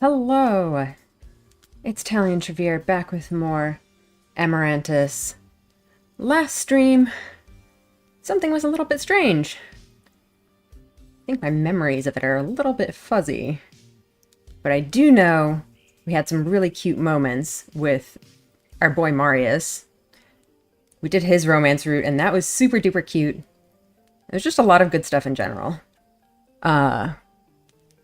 Hello! It's Talion Trevere back with more Amarantus. Last stream, something was a little bit strange. I think my memories of it are a little bit fuzzy. But I do know we had some really cute moments with our boy Marius. We did his romance route, and that was super duper cute. There's just a lot of good stuff in general.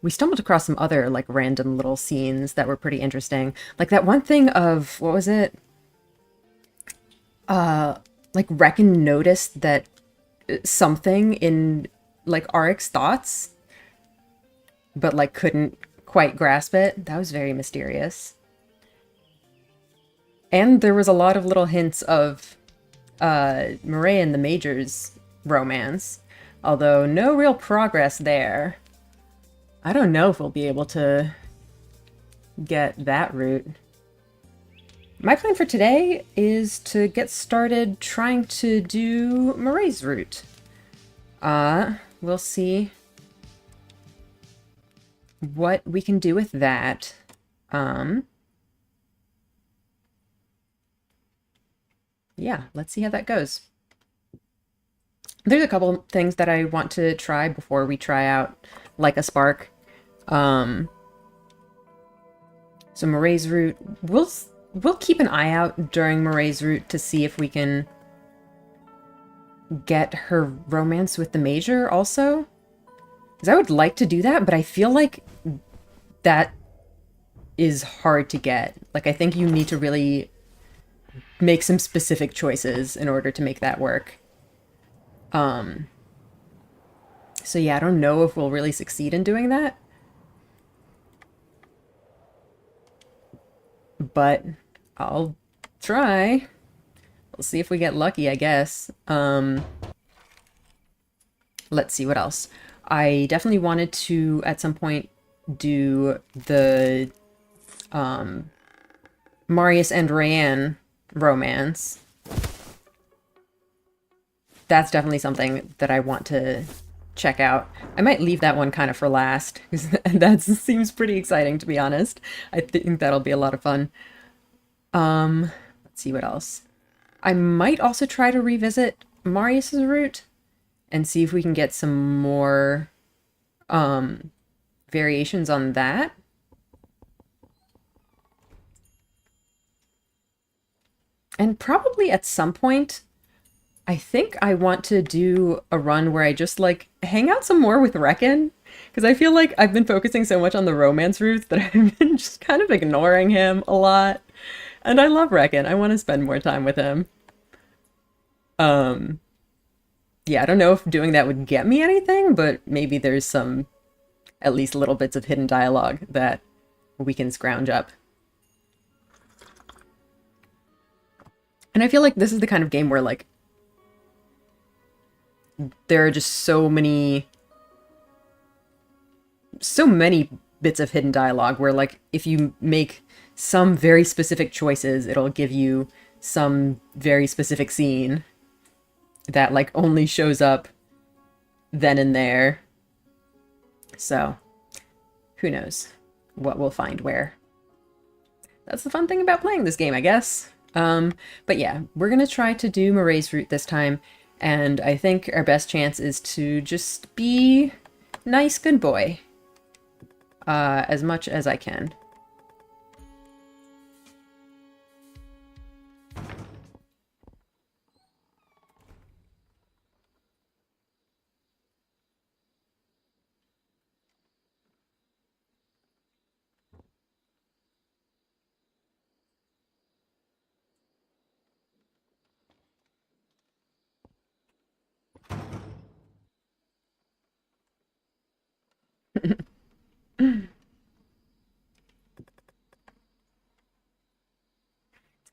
We stumbled across some other, like, random little scenes that were pretty interesting. Like that one thing of, what was it? Like, Reckon noticed that something in, like, Arik's thoughts, but, like, couldn't quite grasp it. That was very mysterious. And there was a lot of little hints of, Murray and the Major's romance, although no real progress there. I don't know if we'll be able to get that route. My plan for today is to get started trying to do Murray's route. We'll see what we can do with that. Yeah, let's see how that goes. There's a couple things that I want to try before we try out Like a Spark. So Murray's route, we'll keep an eye out during Murray's route to see if we can get her romance with the Major also. Because I would like to do that, but I feel like that is hard to get. Like, I think you need to really make some specific choices in order to make that work. So yeah, I don't know if we'll really succeed in doing that. But I'll try. We'll see if we get lucky, I guess. Let's see what else. I definitely wanted to, at some point, do the Marius and Rayanne romance. That's definitely something that I want to check out. I might leave that one kind of for last, because that seems pretty exciting, to be honest. I think that'll be a lot of fun. Let's see what else. I might also try to revisit Marius's route and see if we can get some more variations on that. And probably at some point, I think I want to do a run where I just, like, hang out some more with Reckon. Because I feel like I've been focusing so much on the romance routes that I've been just kind of ignoring him a lot. And I love Reckon. I want to spend more time with him. Yeah, I don't know if doing that would get me anything, but maybe there's some, at least little bits of hidden dialogue that we can scrounge up. And I feel like this is the kind of game where, like, there are just so many bits of hidden dialogue where, like, if you make some very specific choices, it'll give you some very specific scene that, like, only shows up then and there. So, who knows what we'll find where. That's the fun thing about playing this game, I guess. But yeah, we're gonna try to do Murray's route this time, and I think our best chance is to just be nice good boy. As much as I can.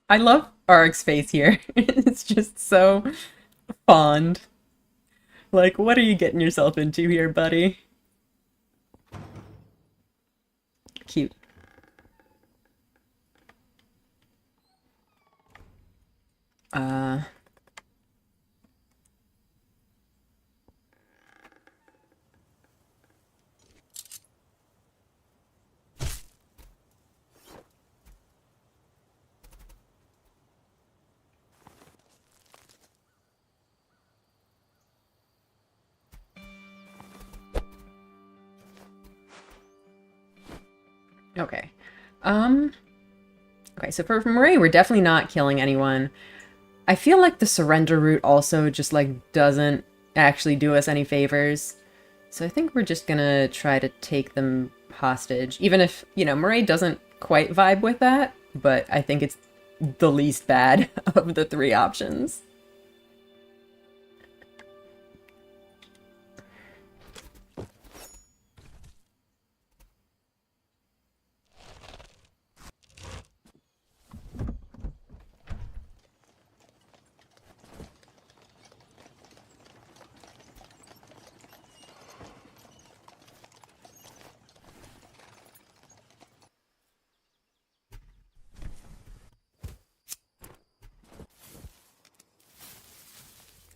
I love Arg's face here. It's just so fond. Like, what are you getting yourself into here, buddy? Cute. Uh... Okay. Um, okay, so for Murray, we're definitely not killing anyone. I feel like the surrender route also just, like, doesn't actually do us any favors. So I think we're just gonna try to take them hostage. Even if, you know, Murray doesn't quite vibe with that, but I think it's the least bad of the three options.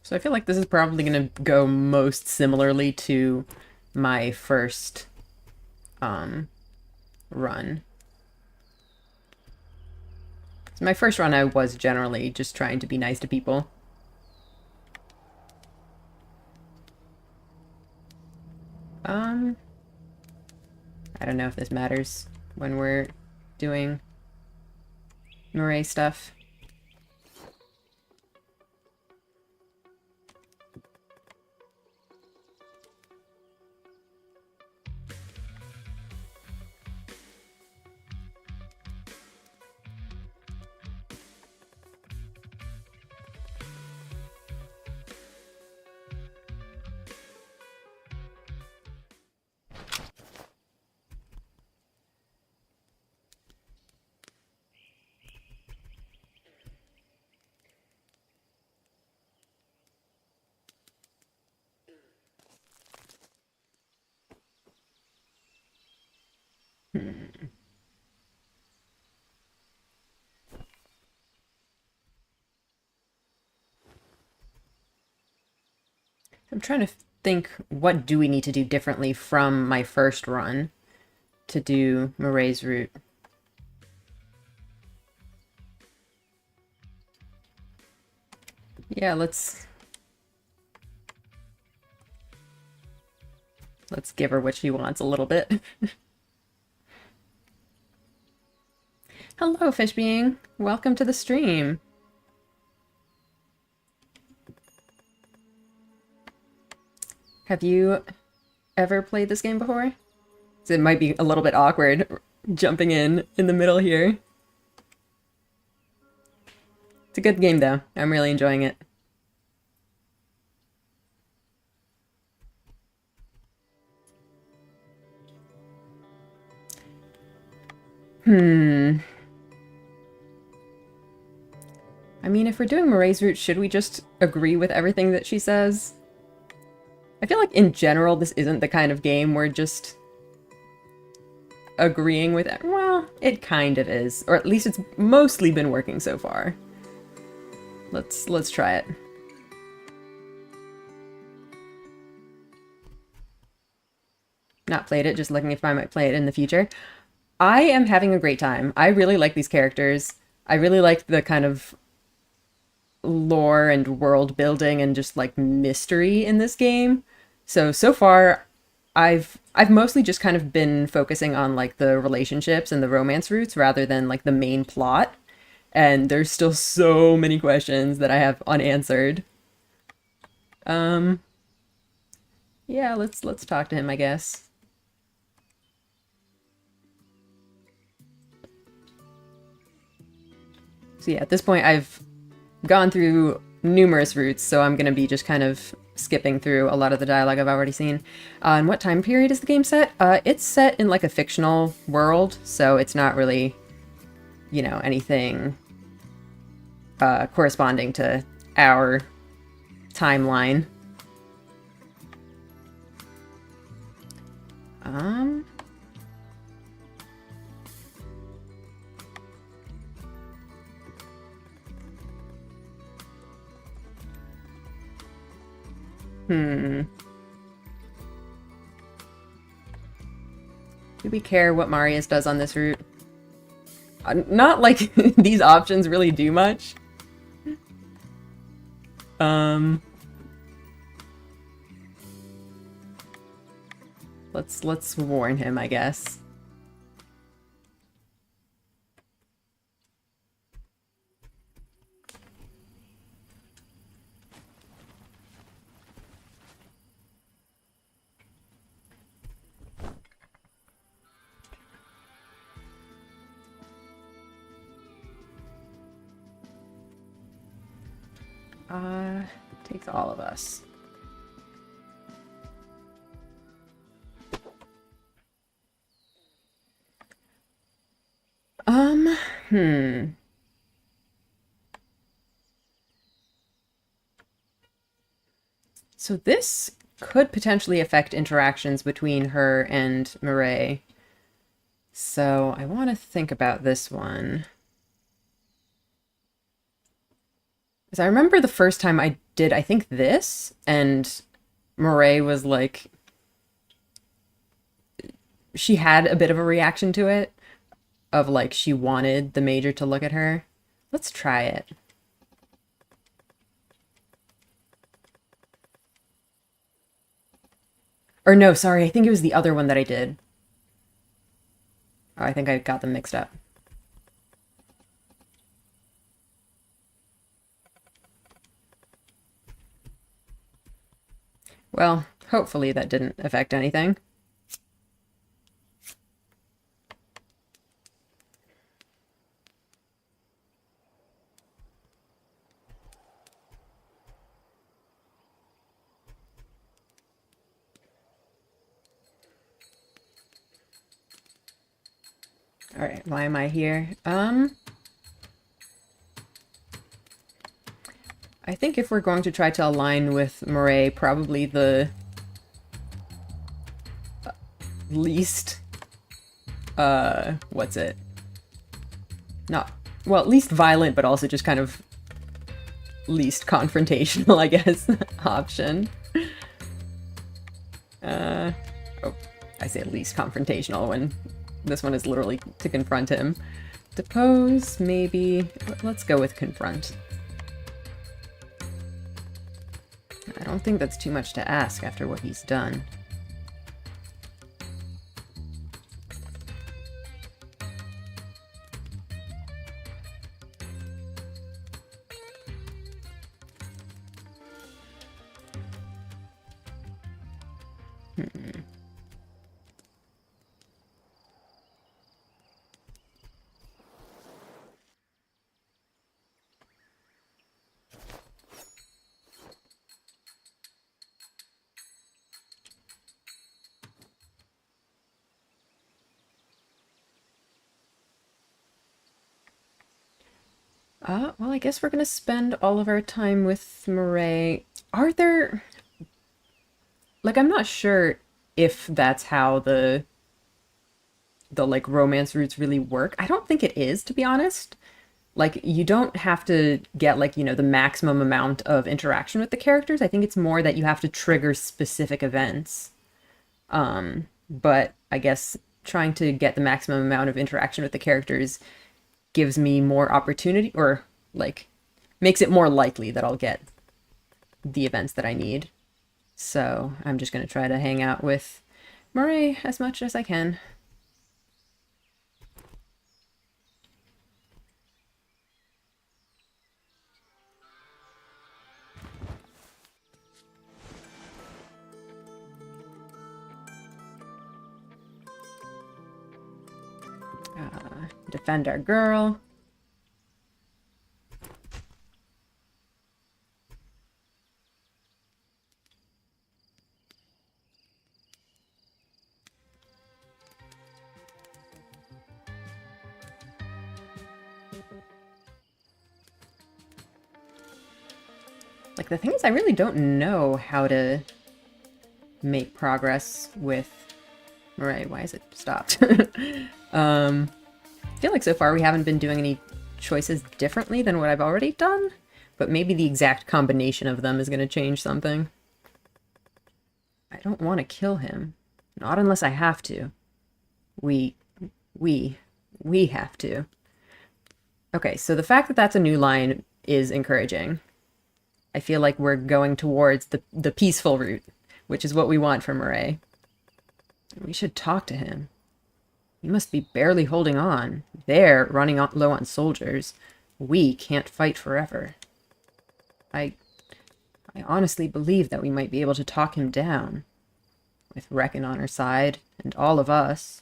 So I feel like this is probably going to go most similarly to my first run. So my first run, I was generally just trying to be nice to people. I don't know if this matters when we're doing Murray stuff. I'm trying to think, what do we need to do differently from my first run to do Murray's route? Yeah, let's give her what she wants a little bit. Hello, fish being. Welcome to the stream. Have you ever played this game before? So it might be a little bit awkward jumping in the middle here. It's a good game, though. I'm really enjoying it. I mean, if we're doing Murray's route, should we just agree with everything that she says? I feel like in general, this isn't the kind of game where just agreeing with it. Well, it kind of is. Or at least it's mostly been working so far. Let's try it. Not played it, just looking if I might play it in the future. I am having a great time. I really like these characters. I really like the kind of lore and world building and just like mystery in this game. So far I've mostly just kind of been focusing on like the relationships and the romance routes rather than like the main plot. And there's still so many questions that I have unanswered. Yeah, let's talk to him, I guess. So yeah, at this point I've gone through numerous routes, so I'm gonna be just kind of skipping through a lot of the dialogue I've already seen. And what time period is the game set? It's set in like a fictional world, so it's not really, you know, anything corresponding to our timeline. Um... Do we care what Marius does on this route? Not like these options really do much. Let's warn him, I guess. Takes all of us. Hmm. So this could potentially affect interactions between her and Murray. So I want to think about this one. Because I remember the first time I did, I think this, and Murray was like, she had a bit of a reaction to it, of like she wanted the major to look at her. Let's try it. Or no, sorry, I think it was the other one that I did. Oh, I think I got them mixed up. Well, hopefully that didn't affect anything. All right, why am I here? I think if we're going to try to align with Murray, probably the least, what's it? Not, well, least violent, but also just kind of least confrontational, I guess, option. Oh, I say least confrontational when this one is literally to confront him. Depose, maybe. Let's go with confront. I don't think that's too much to ask after what he's done. Well, I guess we're gonna spend all of our time with Murray. Are there... Like, I'm not sure if that's how the like romance routes really work. I don't think it is, to be honest. Like, you don't have to get like, you know, the maximum amount of interaction with the characters. I think it's more that you have to trigger specific events. But I guess trying to get the maximum amount of interaction with the characters gives me more opportunity, or like makes it more likely that I'll get the events that I need. So I'm just going to try to hang out with Murray as much as I can. Defend our girl. Like, the thing is, I really don't know how to make progress with Murray. Why is it stopped? I feel like so far we haven't been doing any choices differently than what I've already done, but maybe the exact combination of them is going to change something. I don't want to kill him. Not unless I have to. We have to. Okay, so the fact that that's a new line is encouraging. I feel like we're going towards the peaceful route, which is what we want from Murray. We should talk to him. He must be barely holding on. They're running low on soldiers. We can't fight forever. I honestly believe that we might be able to talk him down. With Reckon on our side, and all of us.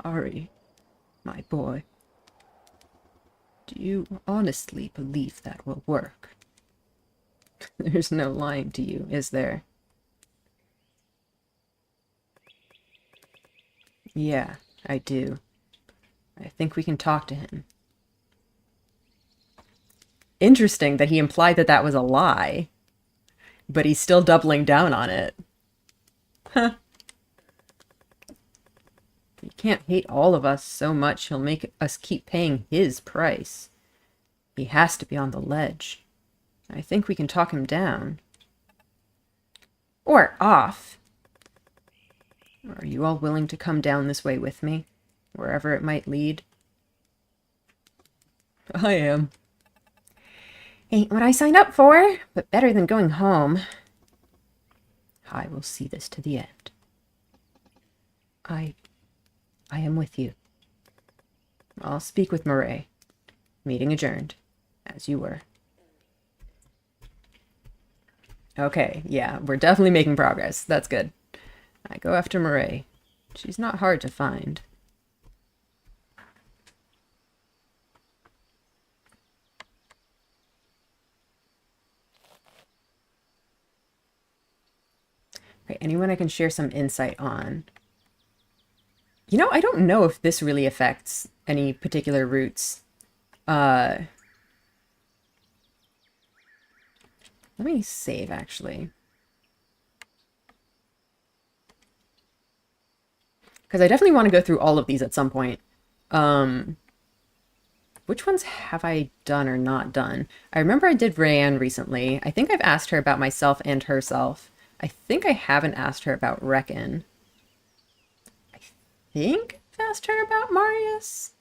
Ari, my boy. Do you honestly believe that will work? There's no lying to you, is there? Yeah, I do. I think we can talk to him. Interesting that he implied that that was a lie, but he's still doubling down on it. Huh. He can't hate all of us so much he'll make us keep paying his price. He has to be on the ledge. I think we can talk him down. Or off. Are you all willing to come down this way with me? Wherever it might lead? I am. Ain't what I signed up for, but better than going home. I will see this to the end. I am with you. I'll speak with Murray. Meeting adjourned, as you were. Okay, yeah, we're definitely making progress. That's good. I go after Murray. She's not hard to find. Okay, anyone I can share some insight on? You know, I don't know if this really affects any particular routes. Let me save, actually. Because I definitely want to go through all of these at some point. Which ones have I done or not done? I remember I did Rayanne recently. I think I've asked her about myself and herself. I think I haven't asked her about Reckon. I think I've asked her about Marius.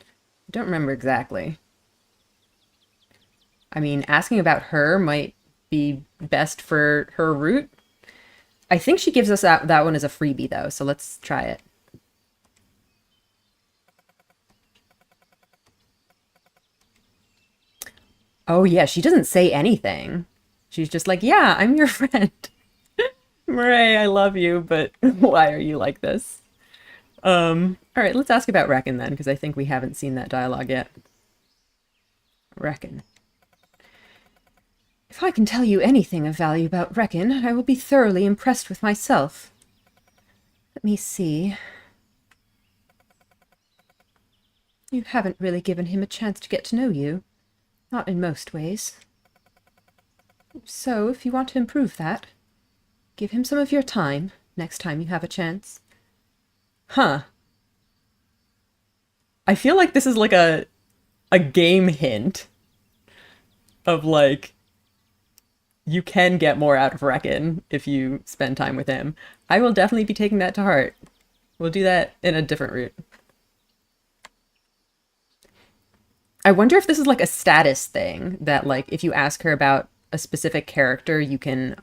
I don't remember exactly. I mean, asking about her might be best for her route. I think she gives us that one as a freebie, though, so let's try it. Oh, yeah, she doesn't say anything. She's just like, yeah, I'm your friend. Murray, I love you, but why are you like this? All right, let's ask about Reckon then, because I think we haven't seen that dialogue yet. Reckon. If I can tell you anything of value about Reckon, I will be thoroughly impressed with myself. Let me see. You haven't really given him a chance to get to know you. Not in most ways. So, if you want to improve that, give him some of your time next time you have a chance. Huh. I feel like this is like a game hint of like, you can get more out of Reckon if you spend time with him. I will definitely be taking that to heart. We'll do that in a different route. I wonder if this is like a status thing that like if you ask her about a specific character, you can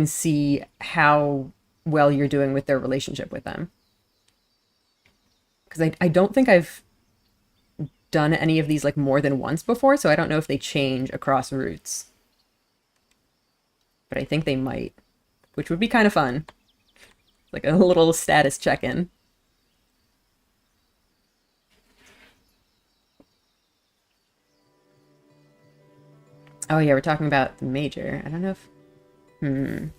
see how well you're doing with their relationship with them. Because I don't think I've done any of these like more than once before, so I don't know if they change across routes. But I think they might, which would be kind of fun. Like a little status check-in. Oh yeah, we're talking about the major. I don't know if...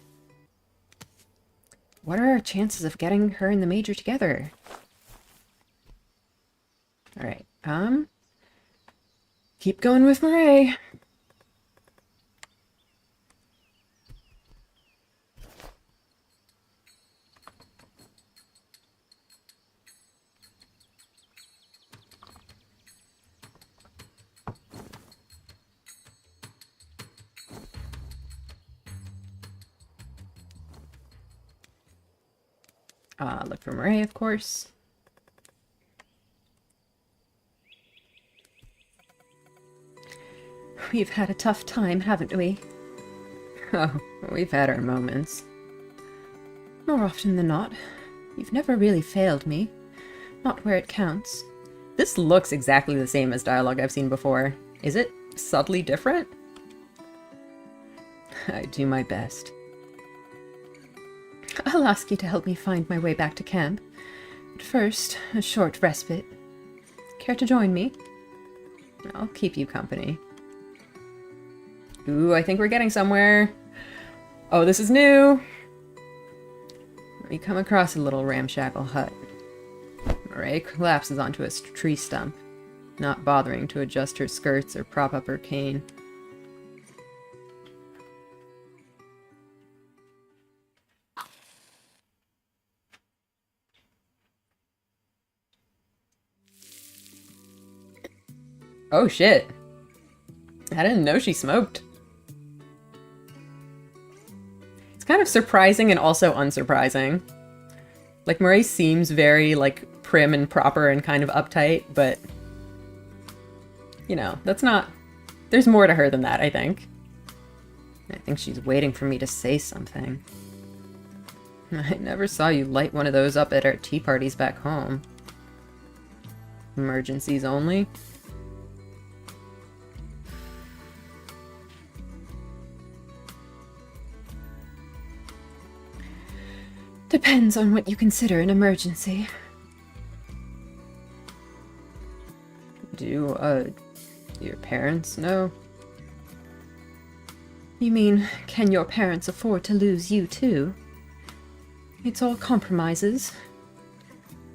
What are our chances of getting her and the major together? Alright, keep going with Murray. Look for Murray, of course. We've had a tough time, haven't we? Oh, we've had our moments. More often than not. You've never really failed me. Not where it counts. This looks exactly the same as dialogue I've seen before. Is it subtly different? I do my best. I'll ask you to help me find my way back to camp. But first, a short respite. Care to join me? I'll keep you company. Ooh, I think we're getting somewhere. Oh, this is new! We come across a little ramshackle hut. Marae collapses onto a tree stump, not bothering to adjust her skirts or prop up her cane. Oh shit! I didn't know she smoked. It's kind of surprising and also unsurprising. Like, Marae seems very, like, prim and proper and kind of uptight, but... You know, that's not... There's more to her than that, I think. I think she's waiting for me to say something. I never saw you light one of those up at our tea parties back home. Emergencies only? Depends on what you consider an emergency. Do, your parents know? You mean, can your parents afford to lose you too? It's all compromises.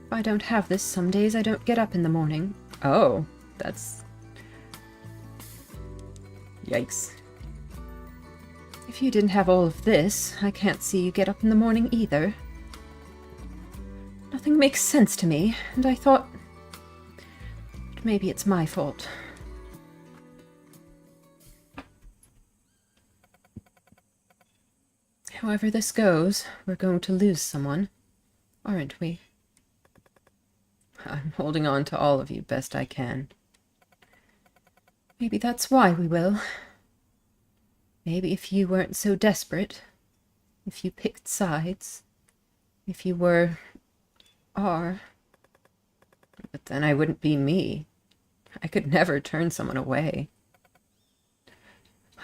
If I don't have this some days, I don't get up in the morning. Oh, that's... Yikes. If you didn't have all of this, I can't see you get up in the morning either. Nothing makes sense to me, and I thought... maybe it's my fault. However this goes, we're going to lose someone, aren't we? I'm holding on to all of you best I can. Maybe that's why we will. Maybe if you weren't so desperate, if you picked sides, if you were... are... But then I wouldn't be me. I could never turn someone away.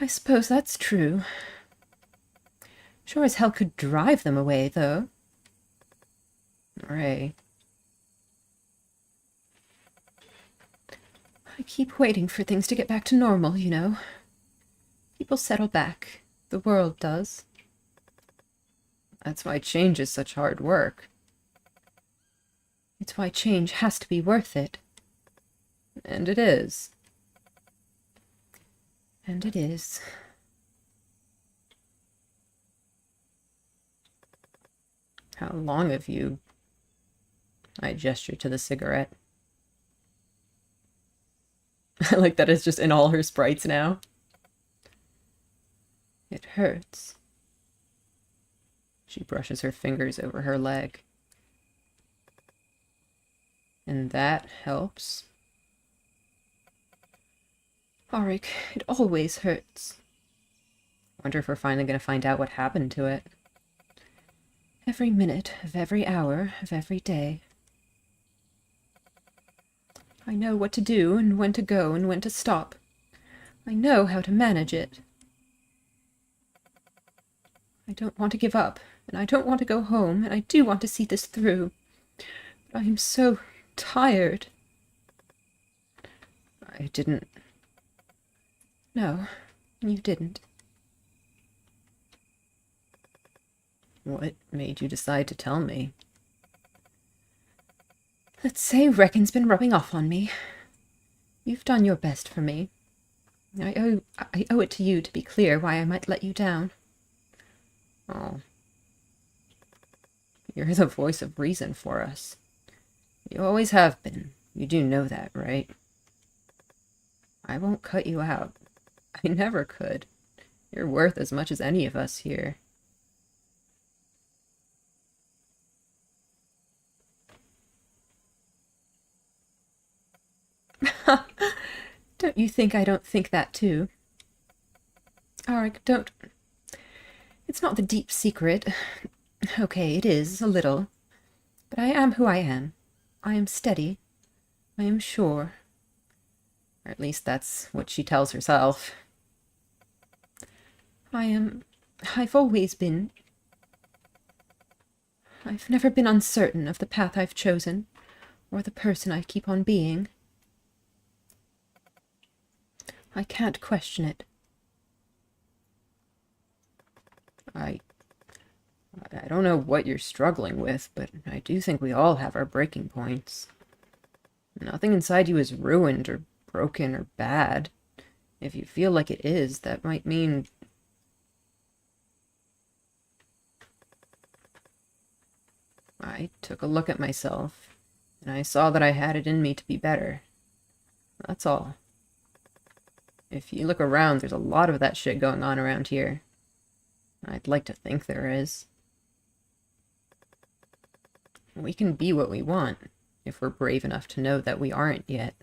I suppose that's true. Sure as hell could drive them away, though. Ray. I keep waiting for things to get back to normal, you know. People settle back. The world does. That's why change is such hard work. It's why change has to be worth it. And it is. And it is. How long have you... I gesture to the cigarette. I like that it's just in all her sprites now. It hurts. She brushes her fingers over her leg. And that helps. Auric, it always hurts. Wonder if we're finally going to find out what happened to it. Every minute of every hour of every day. I know what to do and when to go and when to stop. I know how to manage it. I don't want to give up, and I don't want to go home, and I do want to see this through. But I am so tired. I didn't... No, you didn't. What made you decide to tell me? Let's say Reckon's been rubbing off on me. You've done your best for me. I owe it to you to be clear why I might let you down. Oh. You're the voice of reason for us. You always have been. You do know that, right? I won't cut you out. I never could. You're worth as much as any of us here. Don't you think I don't think that too? Auric, don't... It's not the deep secret. Okay, it is, a little. But I am who I am. I am steady. I am sure. Or at least that's what she tells herself. I've always been... I've never been uncertain of the path I've chosen, or the person I keep on being. I can't question it. I I don't know what you're struggling with, but I do think we all have our breaking points. Nothing inside you is ruined or broken or bad. If you feel like it is, that might mean... I took a look at myself, and I saw that I had it in me to be better. That's all. If you look around, there's a lot of that shit going on around here. I'd like to think there is. We can be what we want, if we're brave enough to know that we aren't yet.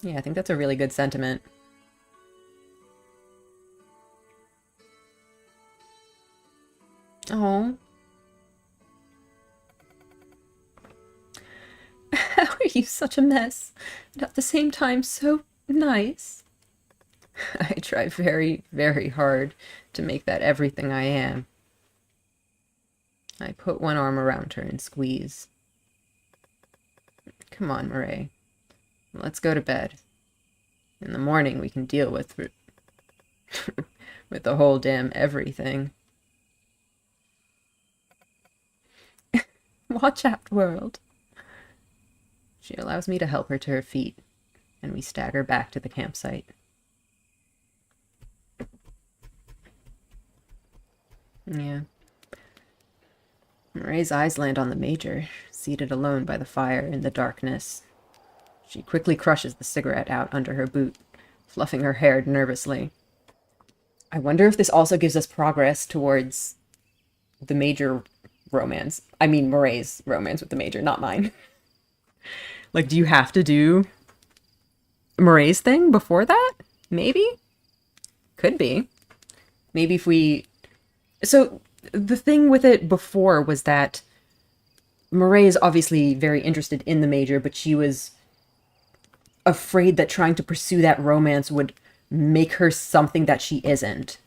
Yeah, I think that's a really good sentiment. Oh. How are you such a mess, and at the same time so nice? I try very, very hard to make that everything I am. I put one arm around her and squeeze. Come on, Murray. Let's go to bed. In the morning we can deal with with the whole damn everything. Watch out, world. She allows me to help her to her feet, and we stagger back to the campsite. Yeah. Murray's eyes land on the Major, seated alone by the fire in the darkness. She quickly crushes the cigarette out under her boot, fluffing her hair nervously. I wonder if this also gives us progress towards the Major romance. I mean, Murray's romance with the Major, not mine. Like, do you have to do Murray's thing before that? Maybe? Could be. Maybe if we... So, the thing with it before was that Murray is obviously very interested in the Major, but she was afraid that trying to pursue that romance would make her something that she isn't.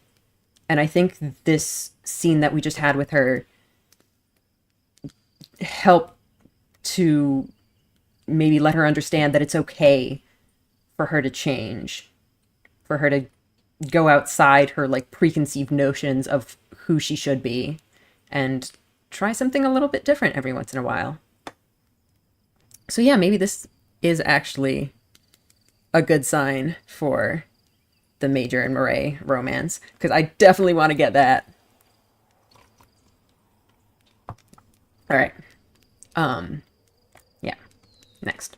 And I think this scene that we just had with her helped to maybe let her understand that it's okay for her to change, for her to go outside her like preconceived notions of who she should be and try something a little bit different every once in a while. So yeah, maybe this is actually a good sign for the Major and Murray romance, because I definitely want to get that. All right. Yeah. Next.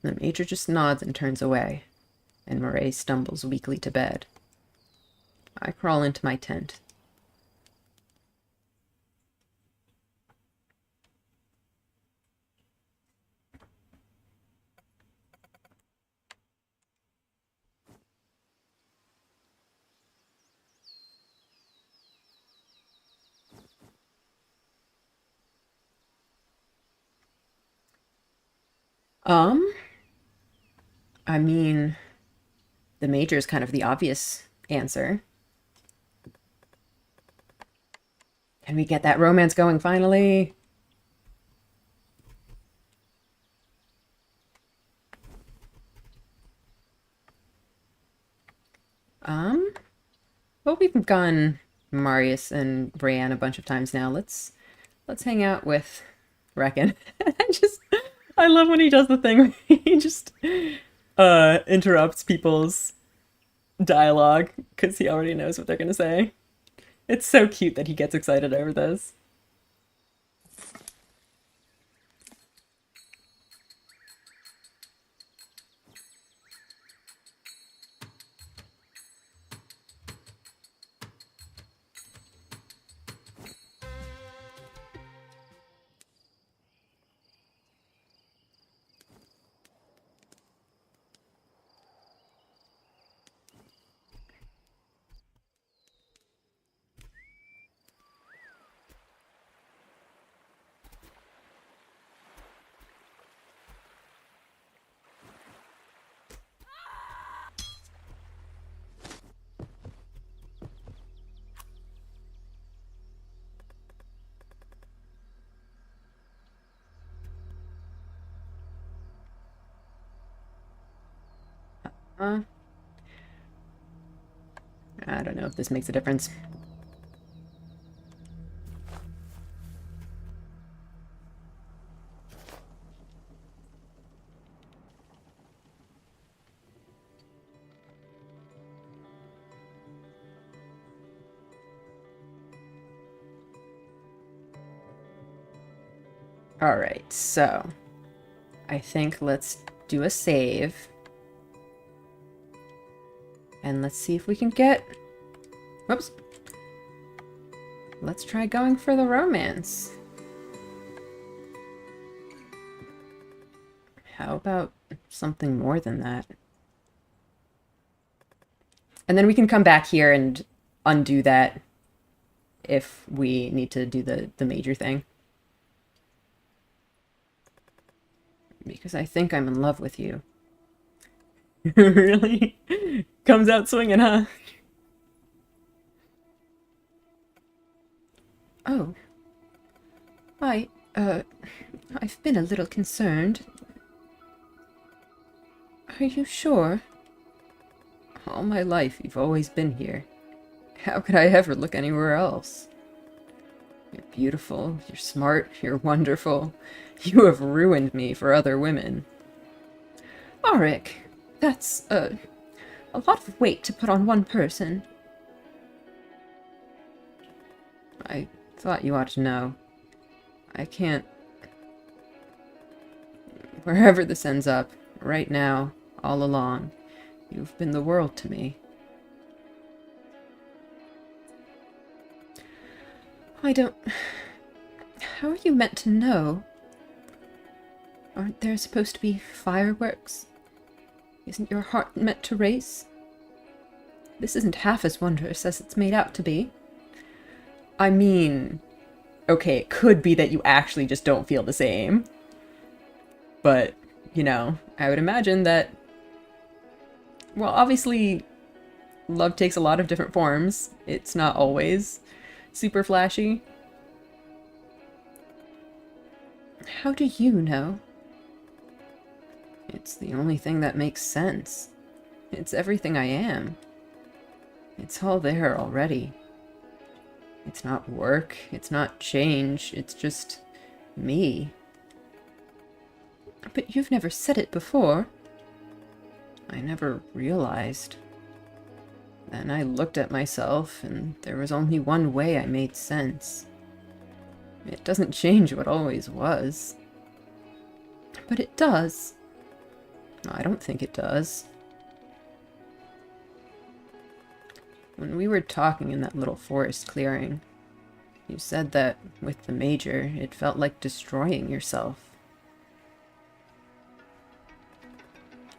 The Major just nods and turns away, and Murray stumbles weakly to bed. I crawl into my tent. Um, I mean, the Major is kind of the obvious answer. Can we get that romance going finally? Well, we've gone Marius and Rayanne a bunch of times now. Let's hang out with Reckon. I love when he does the thing where he just interrupts people's dialogue because he already knows what they're gonna say. It's so cute that he gets excited over this. I don't know if this makes a difference. Alright, so I think let's do a save. And let's see if we can get... Whoops. Let's try going for the romance. How about something more than that? And then we can come back here and undo that if we need to do the major thing. Because I think I'm in love with you. Really? Comes out swinging, huh? Oh. I've been a little concerned. Are you sure? All my life, you've always been here. How could I ever look anywhere else? You're beautiful, you're smart, you're wonderful. You have ruined me for other women. Auric, that's, a lot of weight to put on one person. I thought you ought to know. I can't... Wherever this ends up, right now, all along, you've been the world to me. I don't... How are you meant to know? Aren't there supposed to be fireworks? Isn't your heart meant to race? This isn't half as wondrous as it's made out to be. I mean... Okay, it could be that you actually just don't feel the same. But, you know, I would imagine that... Well, obviously, love takes a lot of different forms. It's not always super flashy. How do you know? It's the only thing that makes sense. It's everything I am. It's all there already. It's not work, it's not change, it's just me. But you've never said it before. I never realized. Then I looked at myself, and there was only one way I made sense. It doesn't change what always was. But it does. I don't think it does. When we were talking in that little forest clearing, you said that with the Major, it felt like destroying yourself.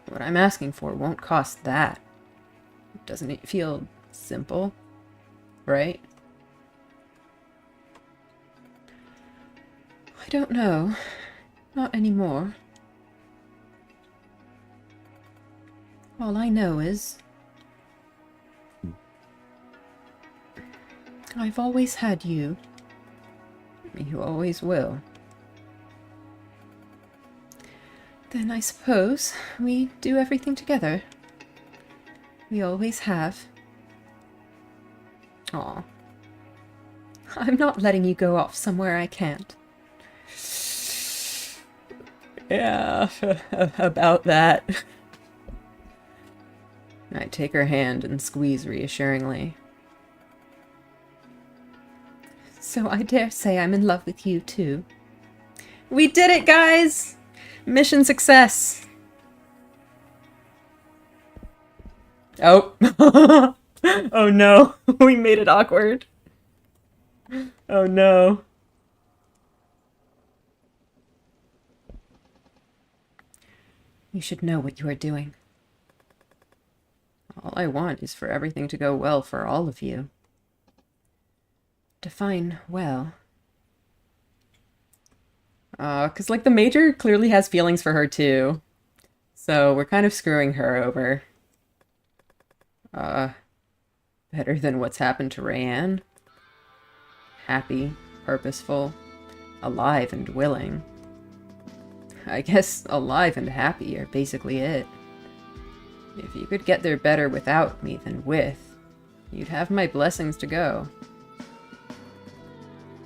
What I'm asking for won't cost that. Doesn't it feel simple? Right? I don't know. Not anymore. All I know is... I've always had you. You always will. Then I suppose we do everything together. We always have. Aw. I'm not letting you go off somewhere I can't. Yeah, about that. I take her hand and squeeze reassuringly. So I dare say I'm in love with you, too. We did it, guys! Mission success! Oh. Oh no. We made it awkward. Oh no. You should know what you are doing. All I want is for everything to go well for all of you. Define well. 'Cause like the Major clearly has feelings for her too. So we're kind of screwing her over. Better than what's happened to Rayanne. Happy, purposeful, alive and willing. I guess alive and happy are basically it. If you could get there better without me than with, you'd have my blessings to go.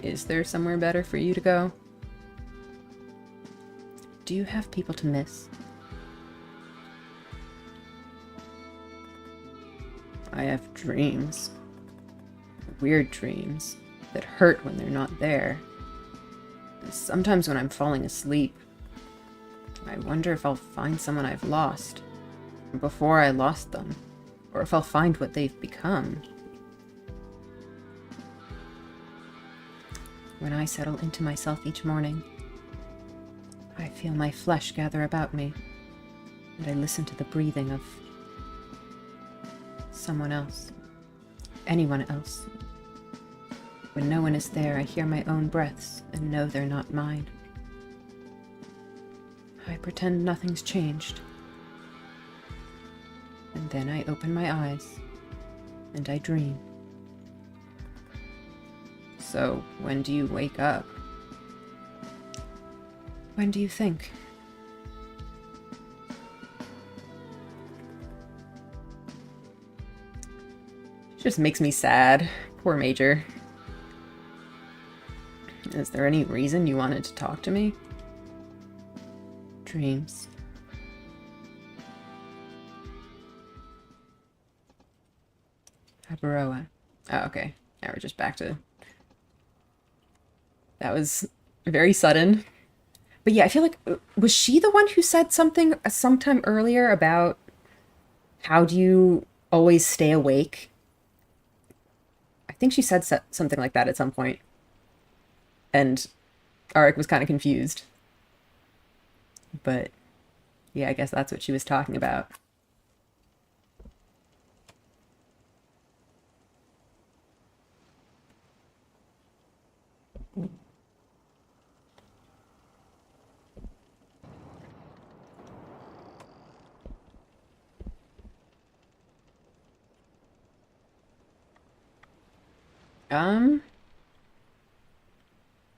Is there somewhere better for you to go? Do you have people to miss? I have dreams. Weird dreams that hurt when they're not there. Sometimes when I'm falling asleep, I wonder if I'll find someone I've lost before I lost them, or if I'll find what they've become. When I settle into myself each morning, I feel my flesh gather about me, and I listen to the breathing of someone else, anyone else. When no one is there, I hear my own breaths and know they're not mine. I pretend nothing's changed. And then I open my eyes, and I dream. So, when do you wake up? When do you think? It just makes me sad. Poor Major. Is there any reason you wanted to talk to me? Dreams. Habaroa. Oh, okay. Now we're just back to... That was very sudden. But yeah, I feel like... Was she the one who said something sometime earlier about how do you always stay awake? I think she said something like that at some point. And Arik was kind of confused. But yeah, I guess that's what she was talking about.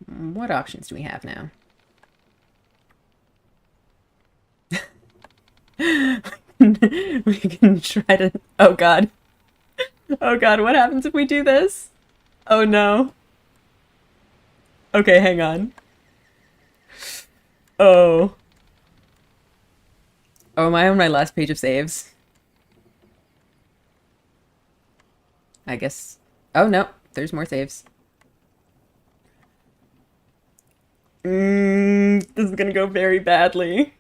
What options do we have now? We can try to... Oh god. Oh god, what happens if we do this? Oh no. Okay, hang on. Oh. Oh, am I on my last page of saves? I guess... Oh no, there's more saves. This is gonna go very badly.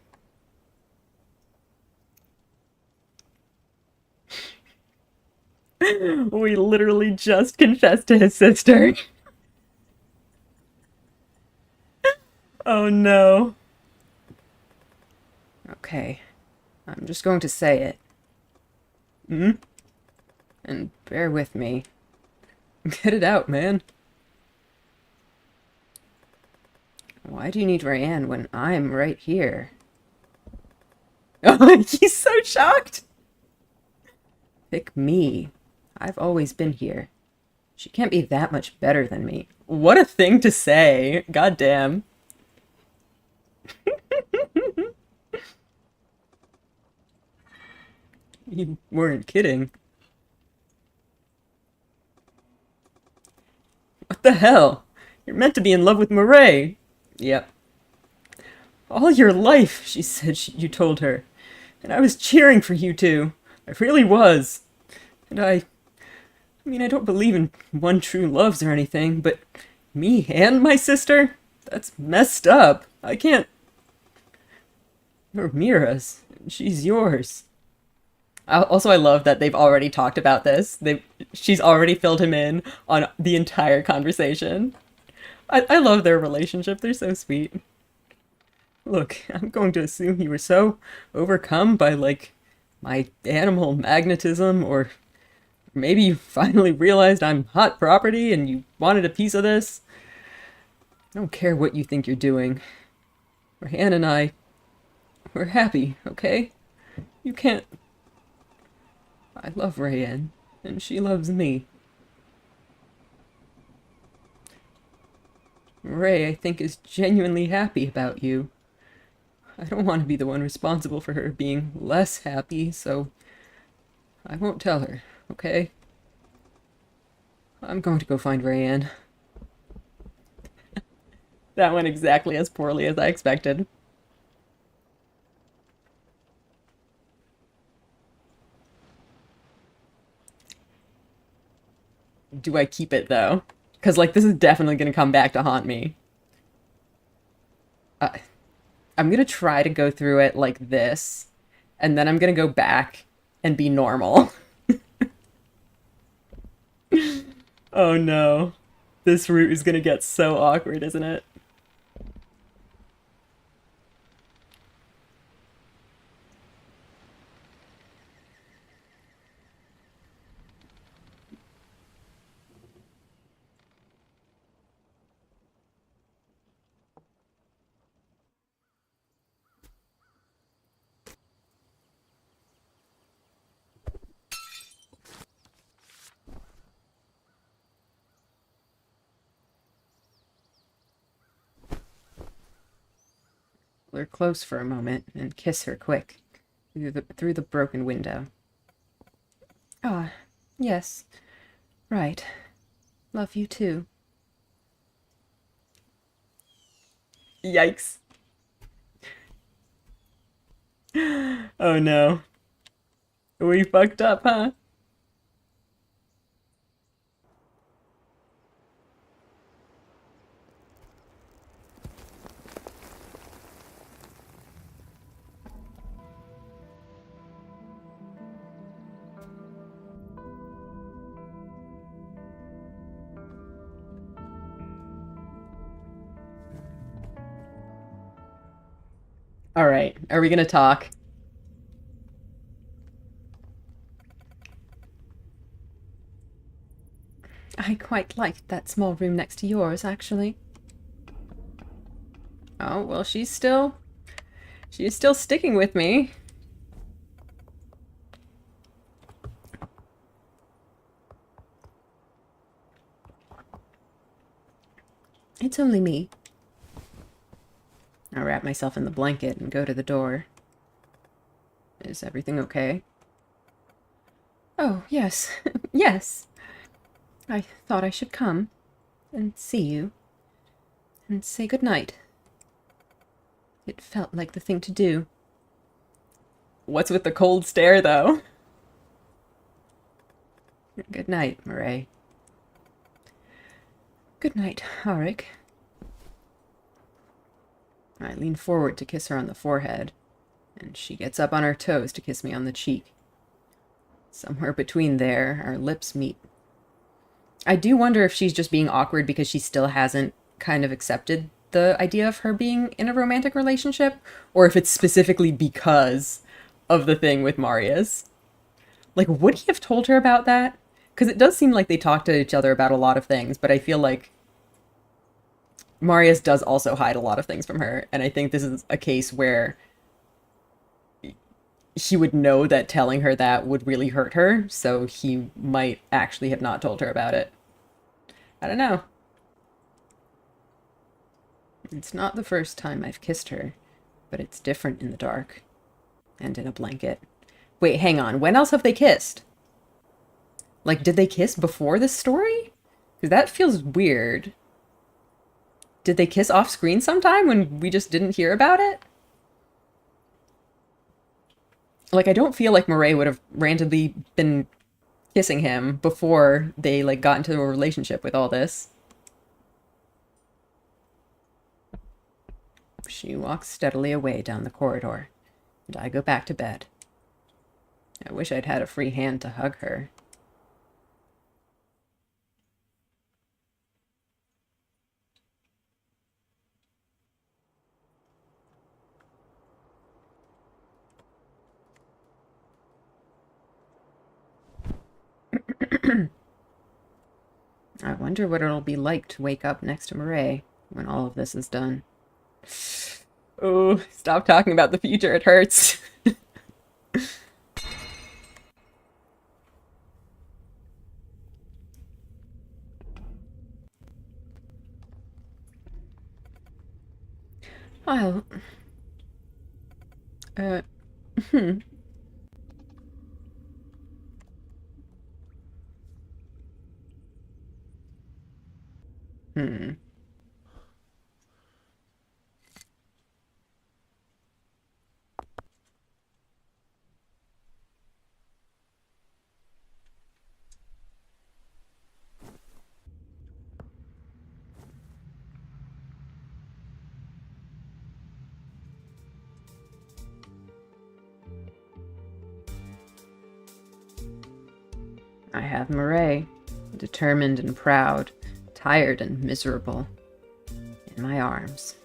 We literally just confessed to his sister. Oh no. Okay. I'm just going to say it. And bear with me. Get it out, man. Why do you need Rayanne when I'm right here? Oh, he's so shocked! Pick me. I've always been here. She can't be that much better than me. What a thing to say! God damn. You weren't kidding. What the hell? You're meant to be in love with Murray. Yep. All your life, she said you told her. And I was cheering for you two. I really was. And I mean, I don't believe in one true loves or anything, but me and my sister? That's messed up. I can't... You're Mira's. She's yours. Also, I love that they've already talked about this. She's already filled him in on the entire conversation. I love their relationship. They're so sweet. Look, I'm going to assume you were so overcome by, like, my animal magnetism, or maybe you finally realized I'm hot property and you wanted a piece of this. I don't care what you think you're doing. Rayanne and I, we're happy, okay? You can't... I love Rayanne, and she loves me. Ray, I think, is genuinely happy about you. I don't want to be the one responsible for her being less happy, so I won't tell her, okay? I'm going to go find Rayanne. That went exactly as poorly as I expected. Do I keep it, though? Because, like, this is definitely going to come back to haunt me. Uh, I'm going to try to go through it like this, and then I'm going to go back and be normal. Oh no. This route is going to get so awkward, isn't it? We're close for a moment and kiss her quick through the broken window. Ah, yes. Right. Love you too. Yikes. Oh no. We fucked up, huh? All right. Are we going to talk? I quite liked that small room next to yours, actually. Oh, well, she's still sticking with me. It's only me. I wrap myself in the blanket and go to the door. Is everything okay? Oh, yes. Yes. I thought I should come and see you and say good night. It felt like the thing to do. What's with the cold stare, though? Good night, Murray. Good night, Arik. I lean forward to kiss her on the forehead, and she gets up on her toes to kiss me on the cheek. Somewhere between there, our lips meet. I do wonder if she's just being awkward because she still hasn't kind of accepted the idea of her being in a romantic relationship, or if it's specifically because of the thing with Marius. Like, would he have told her about that? Because it does seem like they talk to each other about a lot of things, but I feel like Marius does also hide a lot of things from her, and I think this is a case where he would know that telling her that would really hurt her, so he might actually have not told her about it. I don't know. It's not the first time I've kissed her, but it's different in the dark and in a blanket. Wait, hang on. When else have they kissed? Like, did they kiss before this story? Because that feels weird. Did they kiss off screen sometime when we just didn't hear about it? Like, I don't feel like Murray would have randomly been kissing him before they, like, got into a relationship with all this. She walks steadily away down the corridor, and I go back to bed. I wish I'd had a free hand to hug her. I wonder what it'll be like to wake up next to Murray when all of this is done. Oh, stop talking about the future, it hurts. I'll... Uh, hmm. Hmm. I have Murray, determined and proud, tired and miserable, in my arms.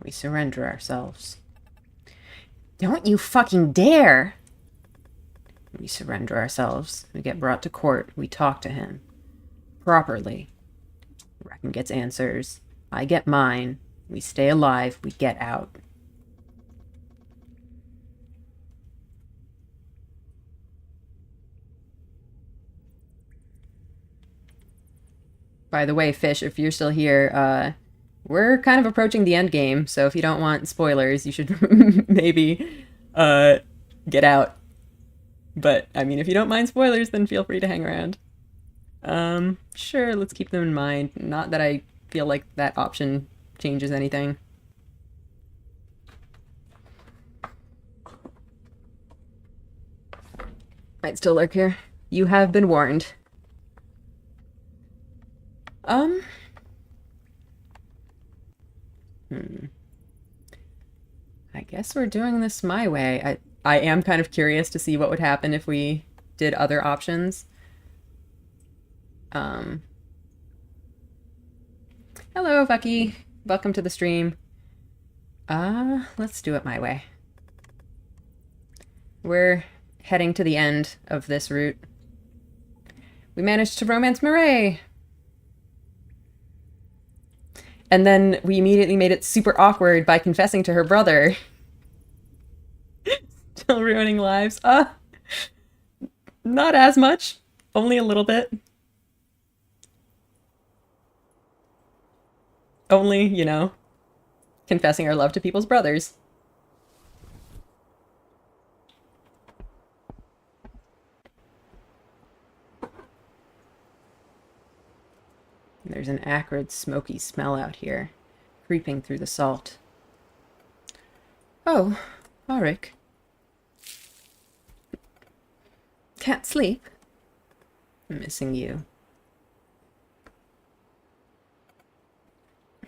We surrender ourselves. Don't you fucking dare! We surrender ourselves. We get brought to court. We talk to him. Properly. Reckon gets answers. I get mine. We stay alive. We get out. By the way, Fish, if you're still here, we're kind of approaching the end game, so if you don't want spoilers, you should maybe get out. But, I mean, if you don't mind spoilers, then feel free to hang around. Sure, let's keep them in mind. Not that I feel like that option changes anything. Might still lurk here. You have been warned. Hmm. I guess we're doing this my way. I am kind of curious to see what would happen if we did other options. Hello, Bucky. Welcome to the stream. Let's do it my way. We're heading to the end of this route. We managed to romance Murray. And then we immediately made it super awkward by confessing to her brother. Still ruining lives. Not as much. Only a little bit. Only, you know, confessing our love to people's brothers. There's an acrid, smoky smell out here, creeping through the salt. Oh, Auric. Can't sleep? I'm missing you.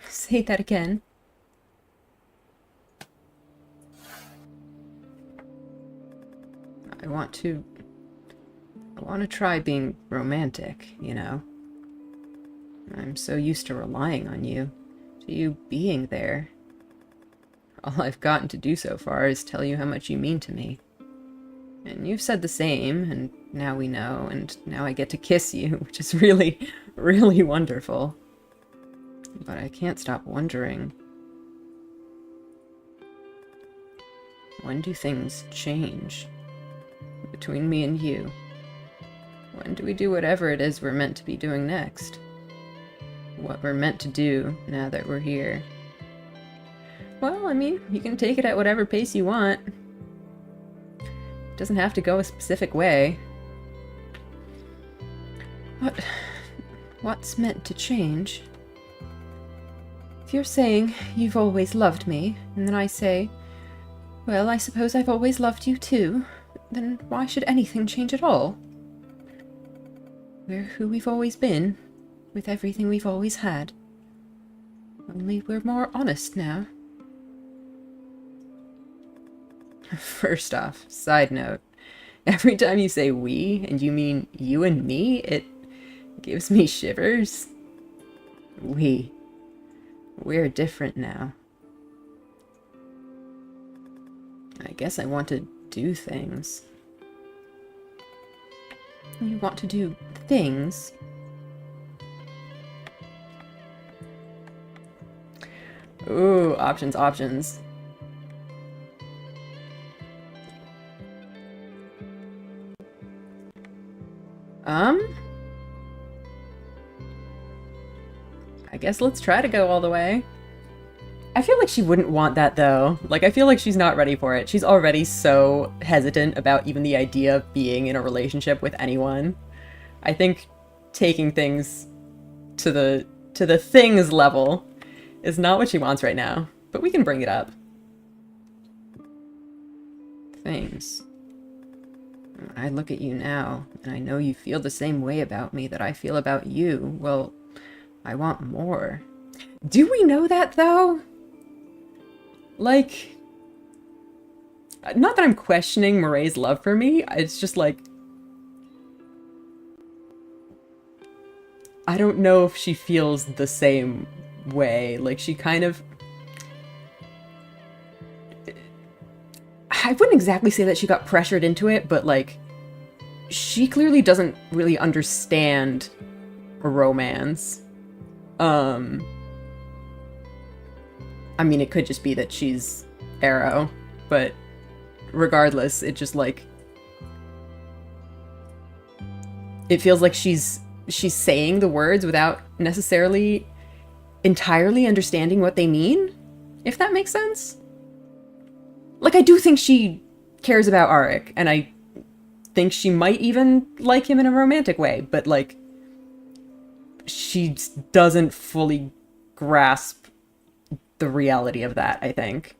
Say that again. I want to try being romantic, you know? I'm so used to relying on you, to you being there. All I've gotten to do so far is tell you how much you mean to me. And you've said the same, and now we know, and now I get to kiss you, which is really, really wonderful. But I can't stop wondering. When do things change? Between me and you? When do we do whatever it is we're meant to be doing next? What we're meant to do now that we're here? Well, I mean, you can take it at whatever pace you want. It doesn't have to go a specific way. What's meant to change? If you're saying you've always loved me, and then I say, well, I suppose I've always loved you too, then why should anything change at all? We're who we've always been, with everything we've always had. Only we're more honest now. First off, side note, every time you say we, and you mean you and me, it gives me shivers. We're different now. I guess I want to do things. You want to do things? Ooh, options, options. I guess let's try to go all the way. I feel like she wouldn't want that, though. Like, I feel like she's not ready for it. She's already so hesitant about even the idea of being in a relationship with anyone. I think taking things to the things level is not what she wants right now. But we can bring it up. Things. When I look at you now, and I know you feel the same way about me that I feel about you, well, I want more. Do we know that, though? Like, not that I'm questioning Moray's love for me, it's just like, I don't know if she feels the same way. Like, she kind of... I wouldn't exactly say that she got pressured into it, but, like, she clearly doesn't really understand romance. I mean, it could just be that she's Arrow, but regardless, it just, like... It feels like she's saying the words without necessarily entirely understanding what they mean, if that makes sense. Like, I do think she cares about Arik, and I think she might even like him in a romantic way, but, like, she doesn't fully grasp the reality of that, I think.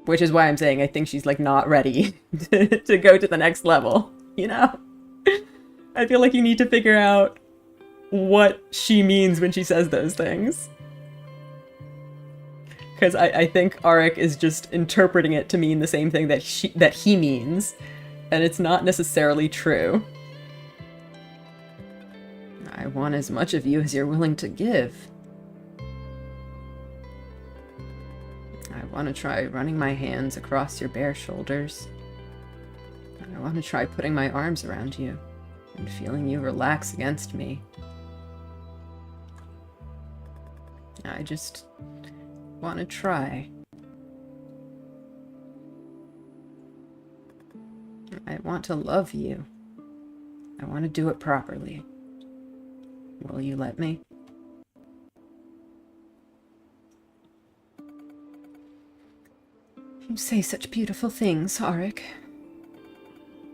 Which is why I'm saying I think she's, like, not ready to go to the next level, you know? I feel like you need to figure out what she means when she says those things. Because I think Arik is just interpreting it to mean the same thing that he means, and it's not necessarily true. I want as much of you as you're willing to give. I want to try running my hands across your bare shoulders. I want to try putting my arms around you and feeling you relax against me. I just want to try. I want to love you. I want to do it properly. Will you let me? You say such beautiful things, Arik.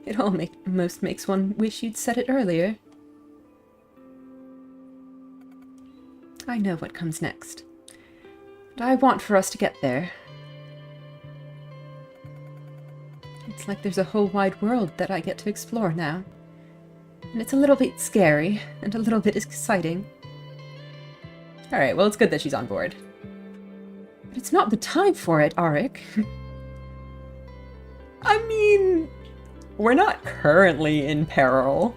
It almost makes one wish you'd said it earlier. I know what comes next. And I want for us to get there. It's like there's a whole wide world that I get to explore now. And it's a little bit scary, and a little bit exciting. Alright, well, it's good that she's on board. But it's not the time for it, Arik. I mean, we're not currently in peril.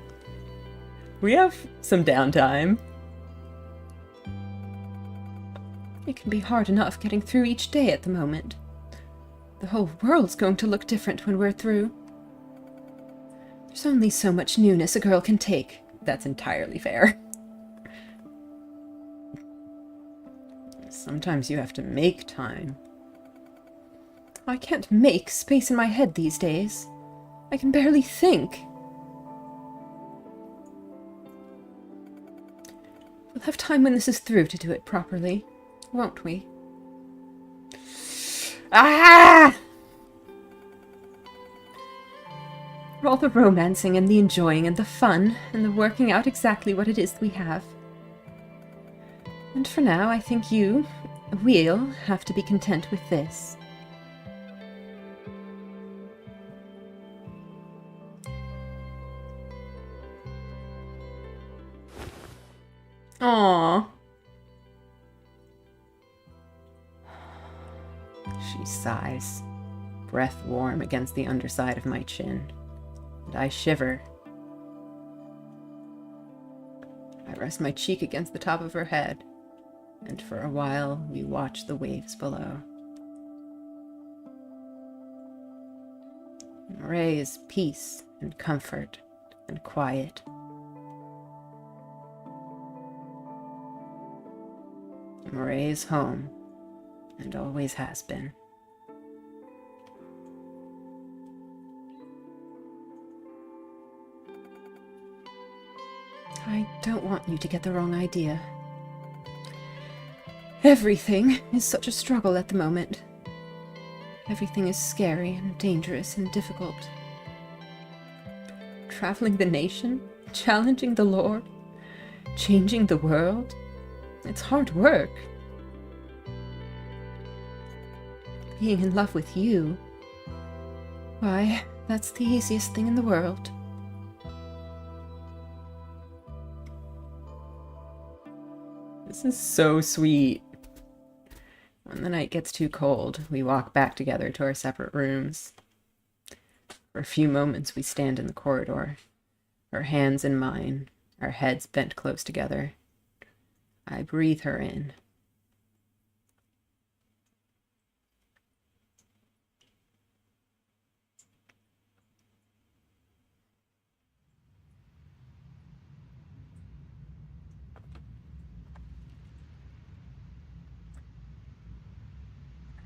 We have some downtime. It can be hard enough getting through each day at the moment. The whole world's going to look different when we're through. There's only so much newness a girl can take. That's entirely fair. Sometimes you have to make time. I can't make space in my head these days. I can barely think. We'll have time when this is through to do it properly, won't we? Ah! For all the romancing and the enjoying and the fun and the working out exactly what it is we have. And for now, I think we'll have to be content with this. Aww. She sighs, breath warm against the underside of my chin, and I shiver. I rest my cheek against the top of her head, and for a while we watch the waves below. Moray is peace and comfort and quiet. Moray is home, and always has been. I don't want you to get the wrong idea. Everything is such a struggle at the moment. Everything is scary and dangerous and difficult. Traveling the nation, challenging the Lord, changing the world. It's hard work. Being in love with you, why, that's the easiest thing in the world. This is so sweet. When the night gets too cold, we walk back together to our separate rooms. For a few moments, we stand in the corridor, our hands in mine, our heads bent close together. I breathe her in.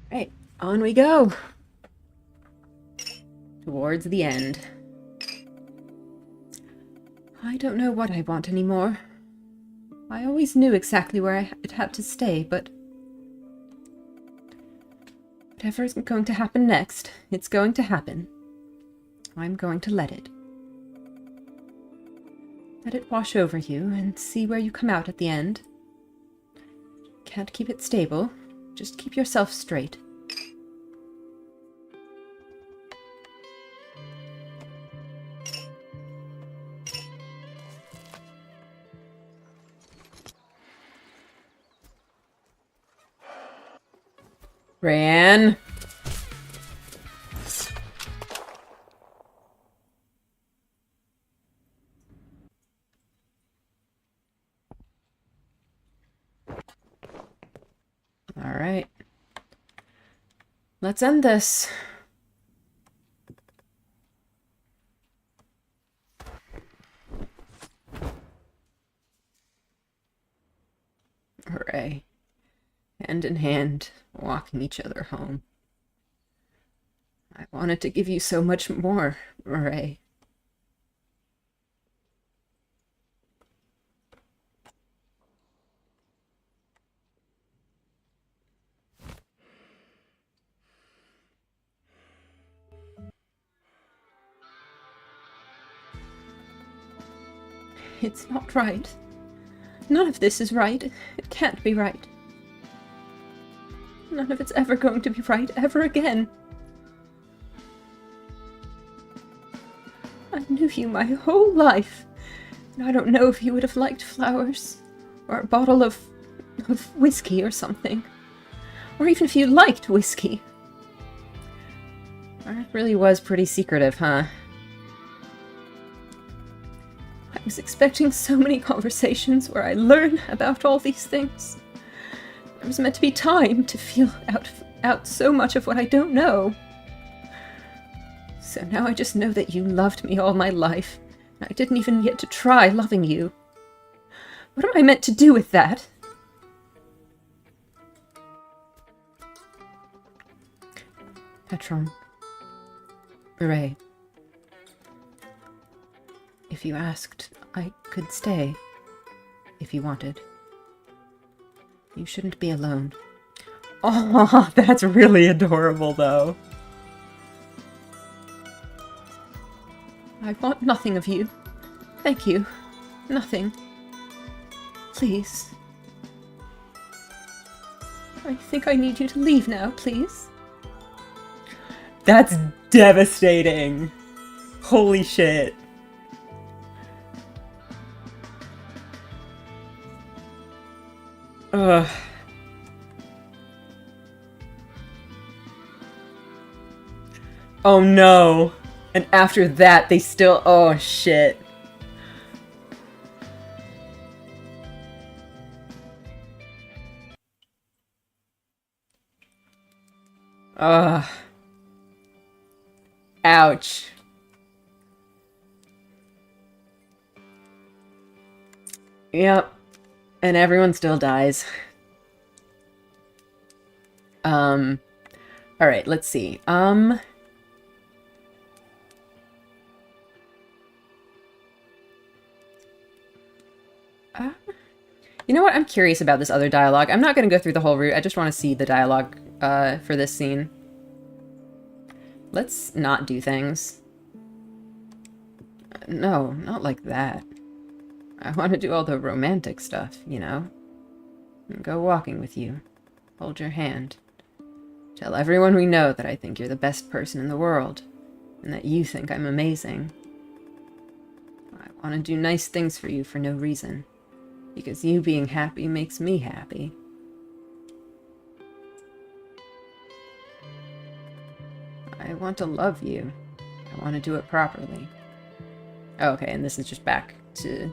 Right, on we go. Towards the end. I don't know what I want anymore. I always knew exactly where it had to stay, but whatever is going to happen next, it's going to happen. I'm going to let it. Let it wash over you and see where you come out at the end. Can't keep it stable. Just keep yourself straight. Ran. All right. Let's end this. Hooray. Hand in hand, walking each other home. I wanted to give you so much more, Hooray. It's not right. None of this is right. It can't be right. None of it's ever going to be right ever again. I knew you my whole life, and I don't know if you would have liked flowers, or a bottle of whiskey or something, or even if you liked whiskey. That really was pretty secretive, huh? I was expecting so many conversations where I learn about all these things. There was meant to be time to feel out so much of what I don't know. So now I just know that you loved me all my life. I didn't even get to try loving you. What am I meant to do with that? Petron. Hooray. If you asked, I could stay. If you wanted. You shouldn't be alone. Oh, that's really adorable, though. I want nothing of you. Thank you. Nothing. Please. I think I need you to leave now, please. That's devastating. Holy shit. Ugh. Oh no. And after that, they still... Oh, shit. Ugh. Ouch. Yep. And everyone still dies. Alright, let's see. You know what? I'm curious about this other dialogue. I'm not going to go through the whole route. I just want to see the dialogue for this scene. Let's not do things. No, not like that. I want to do all the romantic stuff, you know? Go walking with you. Hold your hand. Tell everyone we know that I think you're the best person in the world, and that you think I'm amazing. I want to do nice things for you for no reason, because you being happy makes me happy. I want to love you. I want to do it properly. Oh, okay, and this is just back to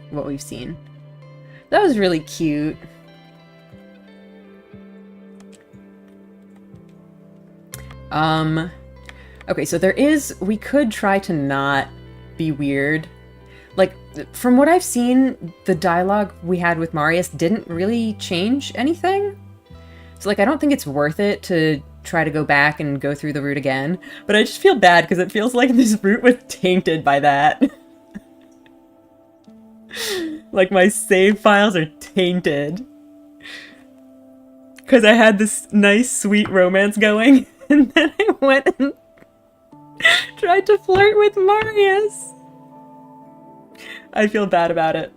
what we've seen. That was really cute. Okay, so we could try to not be weird. Like, from what I've seen, the dialogue we had with Marius didn't really change anything. So, like, I don't think it's worth it to try to go back and go through the route again. But I just feel bad because it feels like this route was tainted by that. Like, my save files are tainted. Because I had this nice, sweet romance going, and then I went and tried to flirt with Marius. I feel bad about it.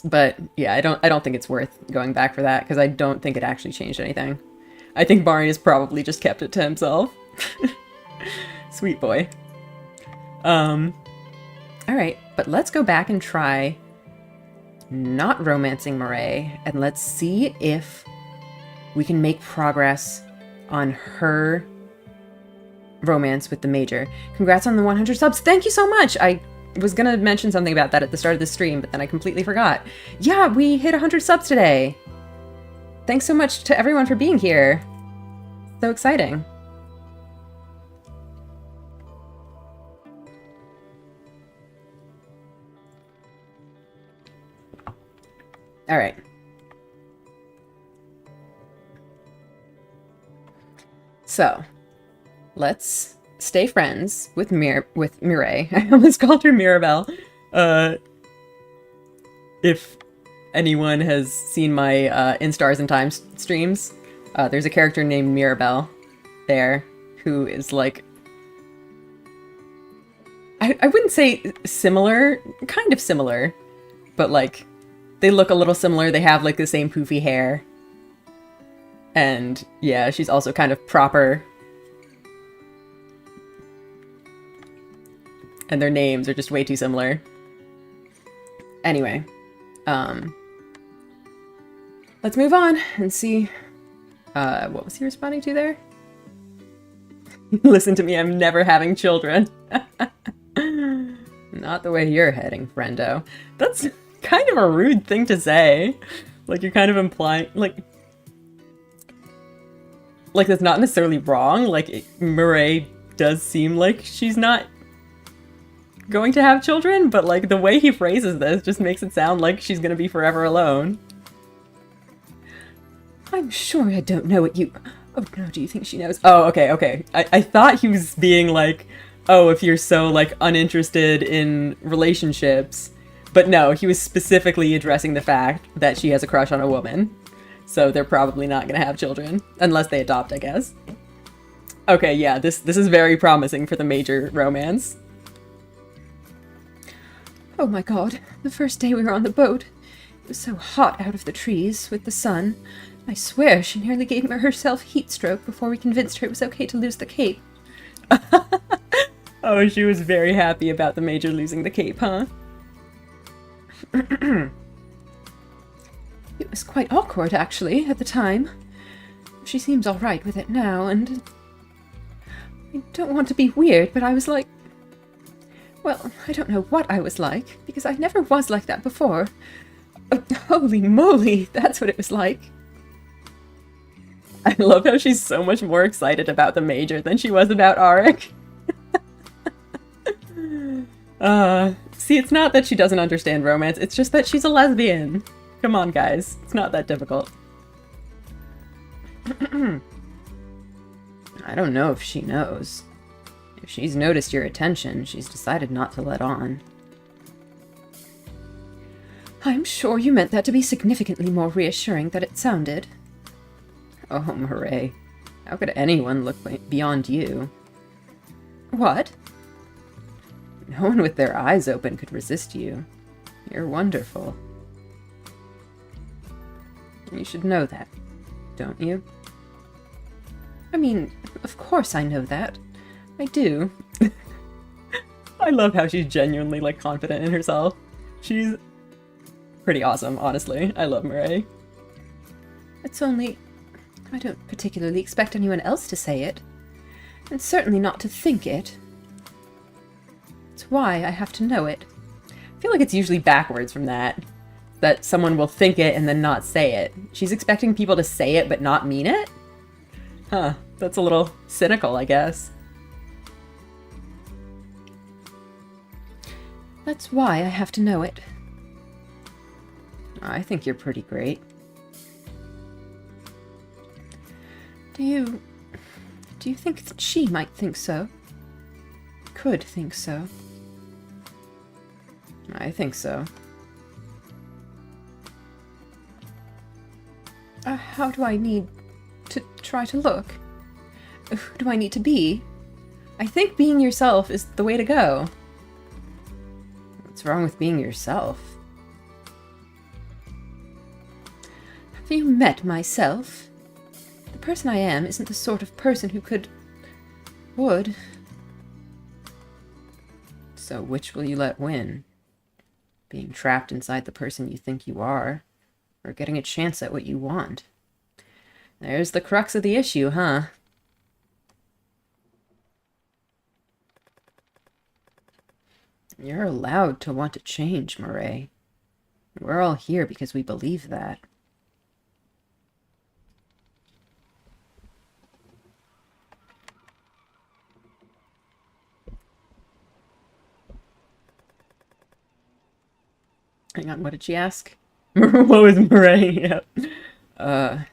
But yeah, I don't think it's worth going back for that, because I don't think it actually changed anything. I think Marius probably just kept it to himself. Sweet boy. Alright, but let's go back and try not romancing Marae, and let's see if we can make progress on her romance with the Major. Congrats on the 100 subs. Thank you so much! I was gonna mention something about that at the start of the stream, but then I completely forgot. Yeah, we hit 100 subs today! Thanks so much to everyone for being here. So exciting. Alright. So, let's stay friends with Mireille. I almost called her Mirabelle. If anyone has seen my In Stars and Times streams, there's a character named Mirabelle there who is like... I wouldn't say similar, kind of similar, but like, they look a little similar. They have like the same poofy hair. And yeah, she's also kind of proper. And their names are just way too similar. Anyway, let's move on and see, what was he responding to there? Listen to me, I'm never having children. Not the way you're heading, friendo. That's kind of a rude thing to say. Like, you're kind of implying, like that's not necessarily wrong. Like, Marae does seem like she's not going to have children, but like the way he phrases this just makes it sound like she's gonna be forever alone. I'm sure I don't know what you... Oh no, do you think she knows? Oh, okay. I thought he was being like, oh, if you're so like uninterested in relationships. But no, he was specifically addressing the fact that she has a crush on a woman. So they're probably not gonna have children. Unless they adopt, I guess. Okay, yeah, this is very promising for the Major romance. Oh my god, the first day we were on the boat, it was so hot out of the trees with the sun. I swear she nearly gave herself heat stroke before we convinced her it was okay to lose the cape. Oh, she was very happy about the Major losing the cape, huh? It was quite awkward, actually, at the time. She seems alright with it now, and... I don't want to be weird, but I was like... Well, I don't know what I was like, because I never was like that before. Holy moly, that's what it was like. I love how she's so much more excited about the Major than she was about Auric. See, it's not that she doesn't understand romance, it's just that she's a lesbian. Come on, guys. It's not that difficult. I don't know if she knows. If she's noticed your attention, she's decided not to let on. I'm sure you meant that to be significantly more reassuring than it sounded. Oh, Murray. How could anyone look beyond you? What? No one with their eyes open could resist you. You're wonderful. You should know that, don't you? I mean, of course I know that. I do. I love how she's genuinely, like, confident in herself. She's pretty awesome, honestly. I love Murray. It's only... I don't particularly expect anyone else to say it. And certainly not to think it. It's why I have to know it. I feel like it's usually backwards from that. That someone will think it and then not say it. She's expecting people to say it but not mean it? Huh. That's a little cynical, I guess. That's why I have to know it. I think you're pretty great. Do you think that she might think so? Could think so? I think so. How do I need to try to look? Who do I need to be? I think being yourself is the way to go. What's wrong with being yourself? Have you met myself? The person I am isn't the sort of person who would. So which will you let win? Being trapped inside the person you think you are, or getting a chance at what you want? There's the crux of the issue, huh? You're allowed to want to change, Murray. We're all here because we believe that. Hang on, what did she ask? What was Murray? Yep. I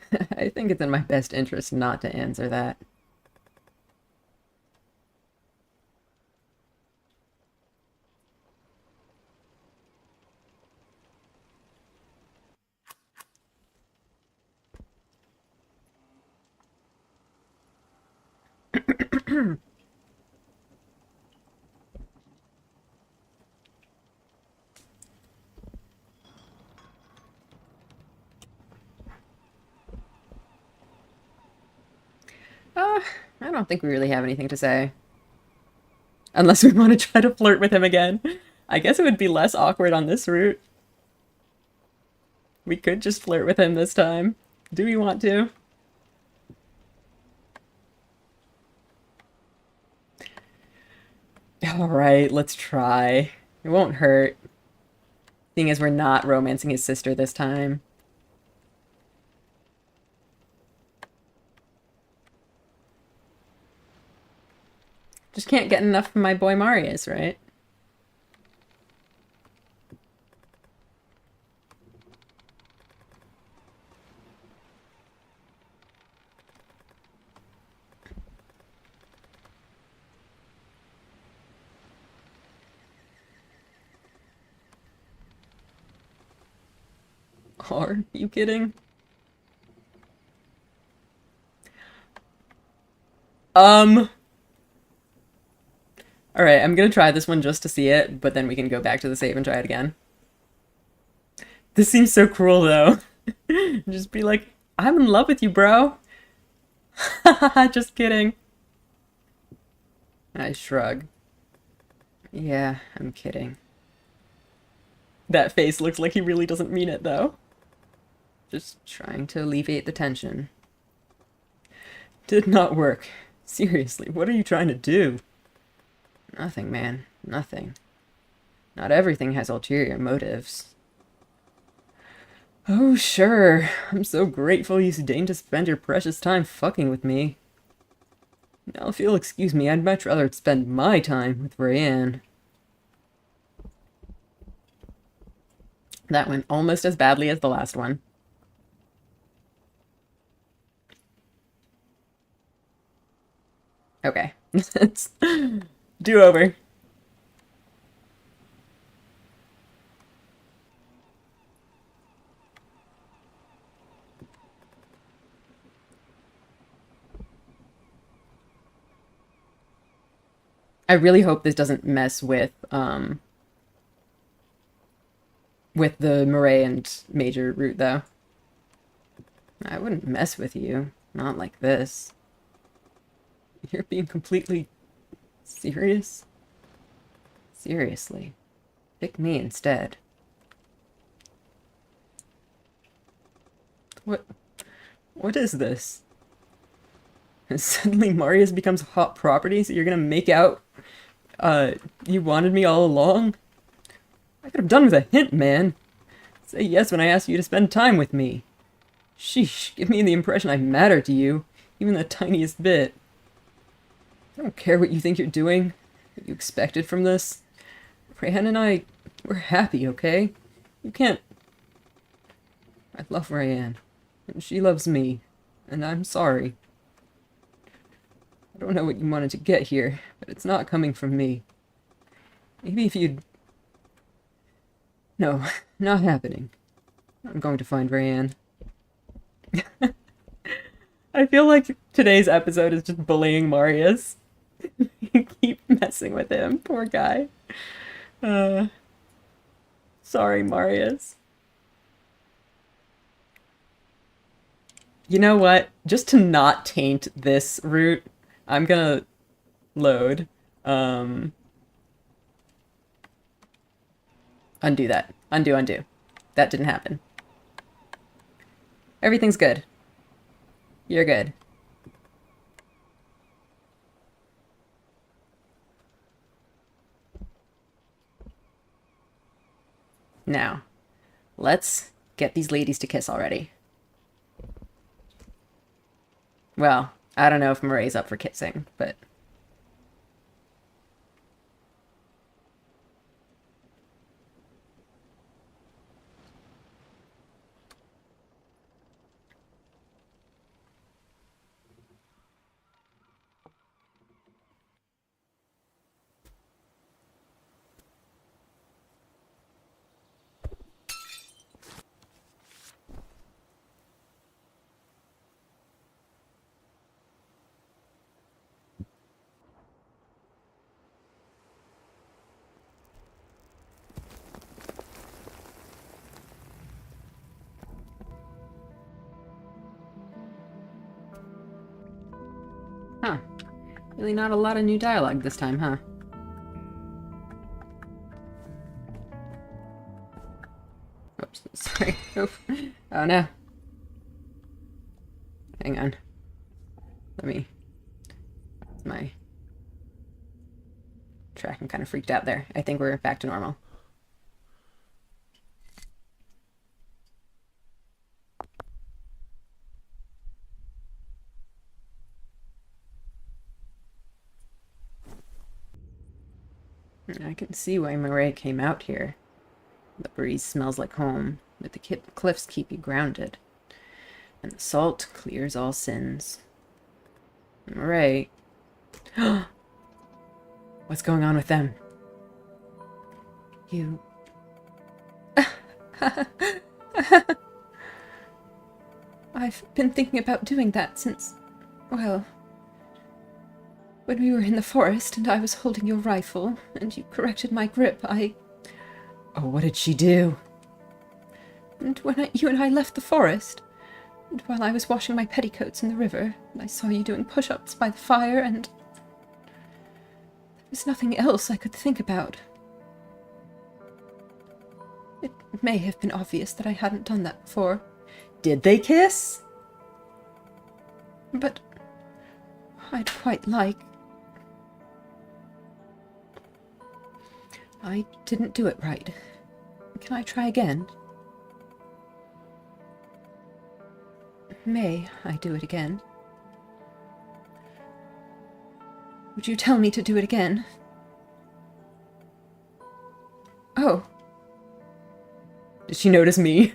think it's in my best interest not to answer that. I don't think we really have anything to say. Unless we want to try to flirt with him again. I guess it would be less awkward on this route. We could just flirt with him this time. Do we want to? Alright, let's try. It won't hurt. Seeing as we're not romancing his sister this time. Just can't get enough of my boy Marius, right? Are you kidding? Alright, I'm gonna try this one just to see it, but then we can go back to the save and try it again. This seems so cruel, though. Just be like, I'm in love with you, bro. Just kidding. I shrug. Yeah, I'm kidding. That face looks like he really doesn't mean it, though. Just trying to alleviate the tension. Did not work. Seriously, what are you trying to do? Nothing, man. Nothing. Not everything has ulterior motives. Oh, sure. I'm so grateful you deigned to spend your precious time fucking with me. Now, if you'll excuse me, I'd much rather spend my time with Rayanne. That went almost as badly as the last one. Okay. Let's do over. I really hope this doesn't mess with the Murray and Major route, though. I wouldn't mess with you. Not like this. You're being completely serious? Seriously. Pick me instead. What is this? Suddenly Marius becomes hot property, so you're gonna make out, you wanted me all along? I could have done with a hint, man. Say yes when I ask you to spend time with me. Sheesh, give me the impression I matter to you, even the tiniest bit. I don't care what you think you're doing, what you expected from this. Rayanne and I, we're happy, okay? You can't... I love Rayanne, and she loves me, and I'm sorry. I don't know what you wanted to get here, but it's not coming from me. Maybe if you'd... No, not happening. I'm going to find Rayanne. I feel like today's episode is just bullying Marius. You keep messing with him, poor guy. Sorry, Marius. You know what? Just to not taint this route, I'm gonna load. Undo that. Undo, undo. That didn't happen. Everything's good. You're good. Now, let's get these ladies to kiss already. Well, I don't know if Murray's up for kissing, but... Huh. Really not a lot of new dialogue this time, huh? Oops, sorry. Oof. Oh no. Hang on. Let me... My... track, I'm kind of freaked out there. I think we're back to normal. I can see why Murray came out here. The breeze smells like home, but the cliffs keep you grounded. And the salt clears all sins. Murray... What's going on with them? You... I've been thinking about doing that since... well... when we were in the forest and I was holding your rifle, and you corrected my grip, Oh, what did she do? And when you and I left the forest, and while I was washing my petticoats in the river, and I saw you doing push-ups by the fire, and... there was nothing else I could think about. It may have been obvious that I hadn't done that before. Did they kiss? But I'd quite like... I didn't do it right. Can I try again? May I do it again? Would you tell me to do it again? Oh. Did she notice me?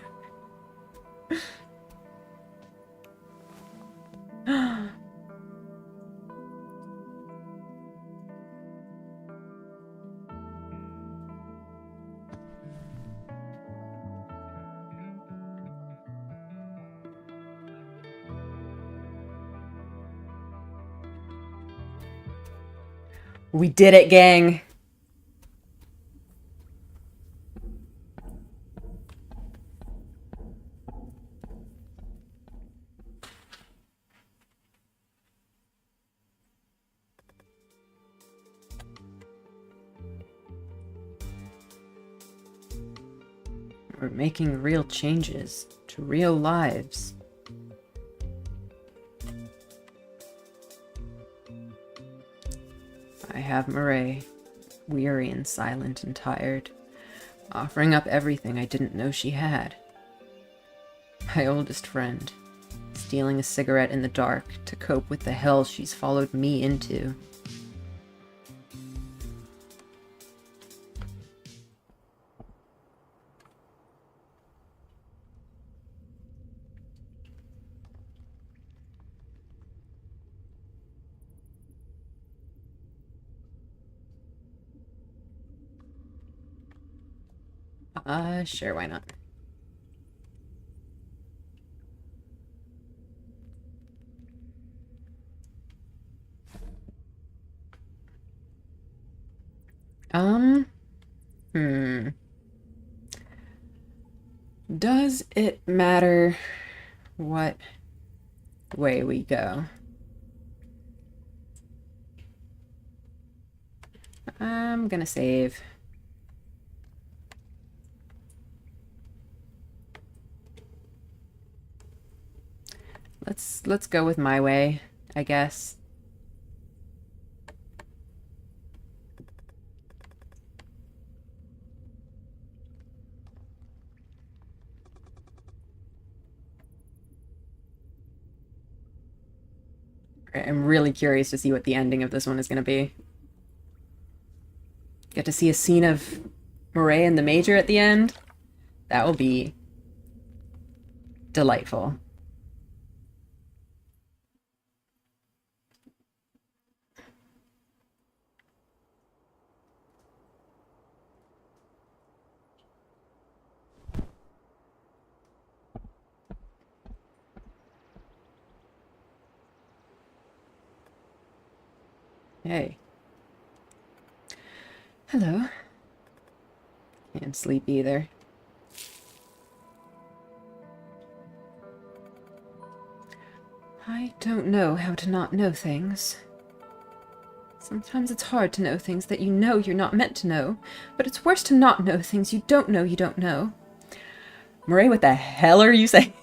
We did it, gang! We're making real changes to real lives. I have Murray, weary and silent and tired, offering up everything I didn't know she had. My oldest friend, stealing a cigarette in the dark to cope with the hell she's followed me into. Sure, why not? Does it matter what way we go? I'm gonna save. Let's go with my way, I guess. I'm really curious to see what the ending of this one is going to be. Get to see a scene of Murray and the Major at the end. That will be delightful. Hey. Hello. Can't sleep either. I don't know how to not know things. Sometimes it's hard to know things that you know you're not meant to know, but it's worse to not know things you don't know. Murray, what the hell are you saying?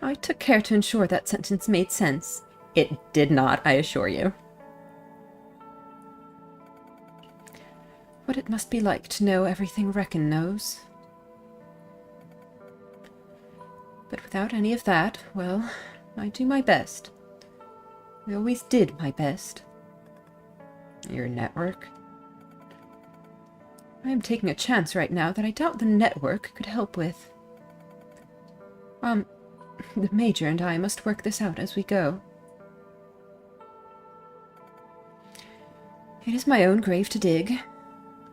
I took care to ensure that sentence made sense. It did not, I assure you. What it must be like to know everything Reckon knows. But without any of that, well, I do my best. I always did my best. Your network? I am taking a chance right now that I doubt the network could help with. The Major and I must work this out as we go. It is my own grave to dig,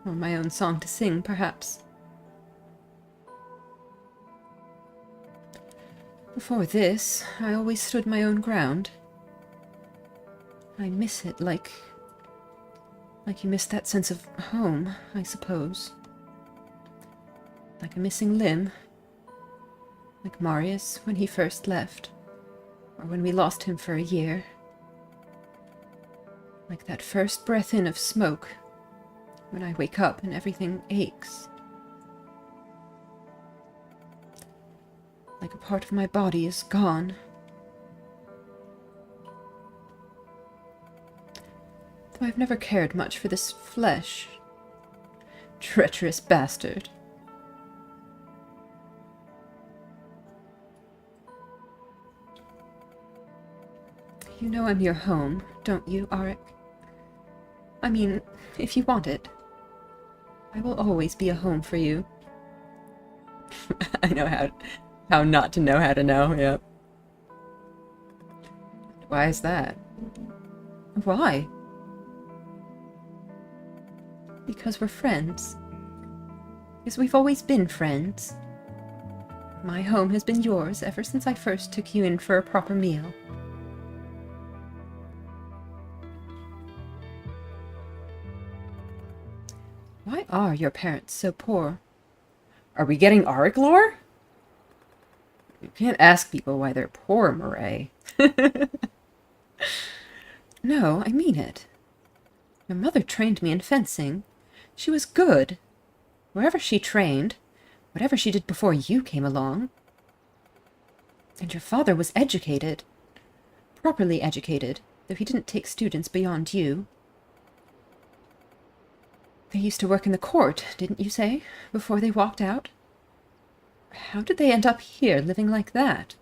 or my own song to sing, perhaps. Before this, I always stood my own ground. I miss it like you miss that sense of home, I suppose. Like a missing limb. Like Marius when he first left, or when we lost him for a year. Like that first breath in of smoke, when I wake up and everything aches. Like a part of my body is gone. Though I've never cared much for this flesh. Treacherous bastard. You know I'm your home, don't you, Arik? I mean, if you want it. I will always be a home for you. I know how not to know how to know, yep. Why is that? Why? Because we're friends. Because we've always been friends. My home has been yours ever since I first took you in for a proper meal. Why are your parents so poor? Are we getting Auric lore? You can't ask people why they're poor, Murray. No, I mean it. Your mother trained me in fencing. She was good. Wherever she trained, whatever she did before you came along. And your father was educated. Properly educated, though he didn't take students beyond you. They used to work in the court, didn't you say, before they walked out? How did they end up here, living like that?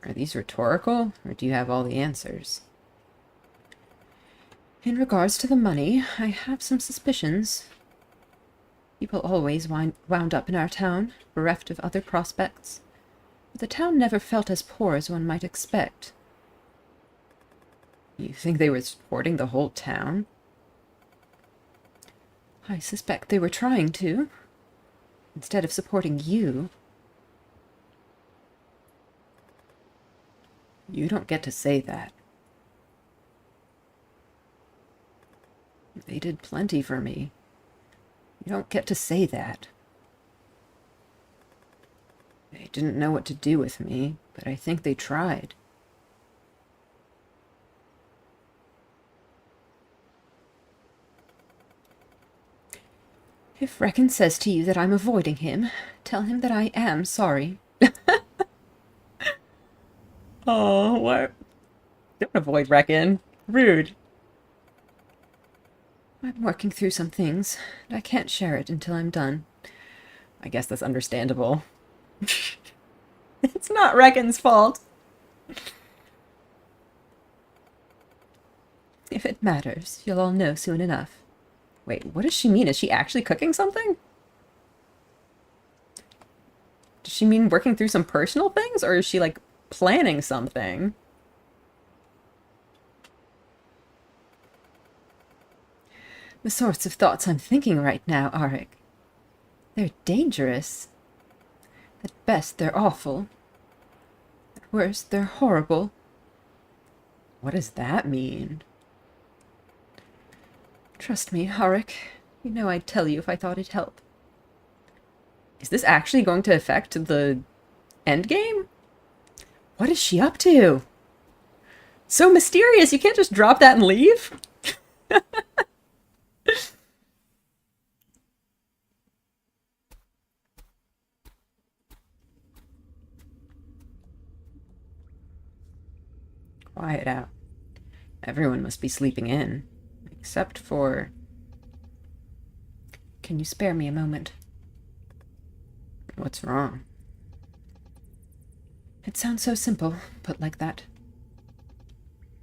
Are these rhetorical, or do you have all the answers? In regards to the money, I have some suspicions. People always wound up in our town, bereft of other prospects. But the town never felt as poor as one might expect. You think they were supporting the whole town? I suspect they were trying to, instead of supporting you. You don't get to say that. They did plenty for me. You don't get to say that. They didn't know what to do with me, but I think they tried. If Reckon says to you that I'm avoiding him, tell him that I am sorry. Oh, what? Don't avoid Reckon. Rude. I'm working through some things, and I can't share it until I'm done. I guess that's understandable. It's not Reckon's fault. If it matters, you'll all know soon enough. Wait, what does she mean? Is she actually cooking something? Does she mean working through some personal things, or is she, like, planning something? The sorts of thoughts I'm thinking right now, Auric. They're dangerous. At best, they're awful. At worst, they're horrible. What does that mean? Trust me, Auric. You know I'd tell you if I thought it'd help. Is this actually going to affect the endgame? What is she up to? So mysterious, you can't just drop that and leave? Quiet out. Everyone must be sleeping in. Except for... Can you spare me a moment? What's wrong? It sounds so simple, put like that.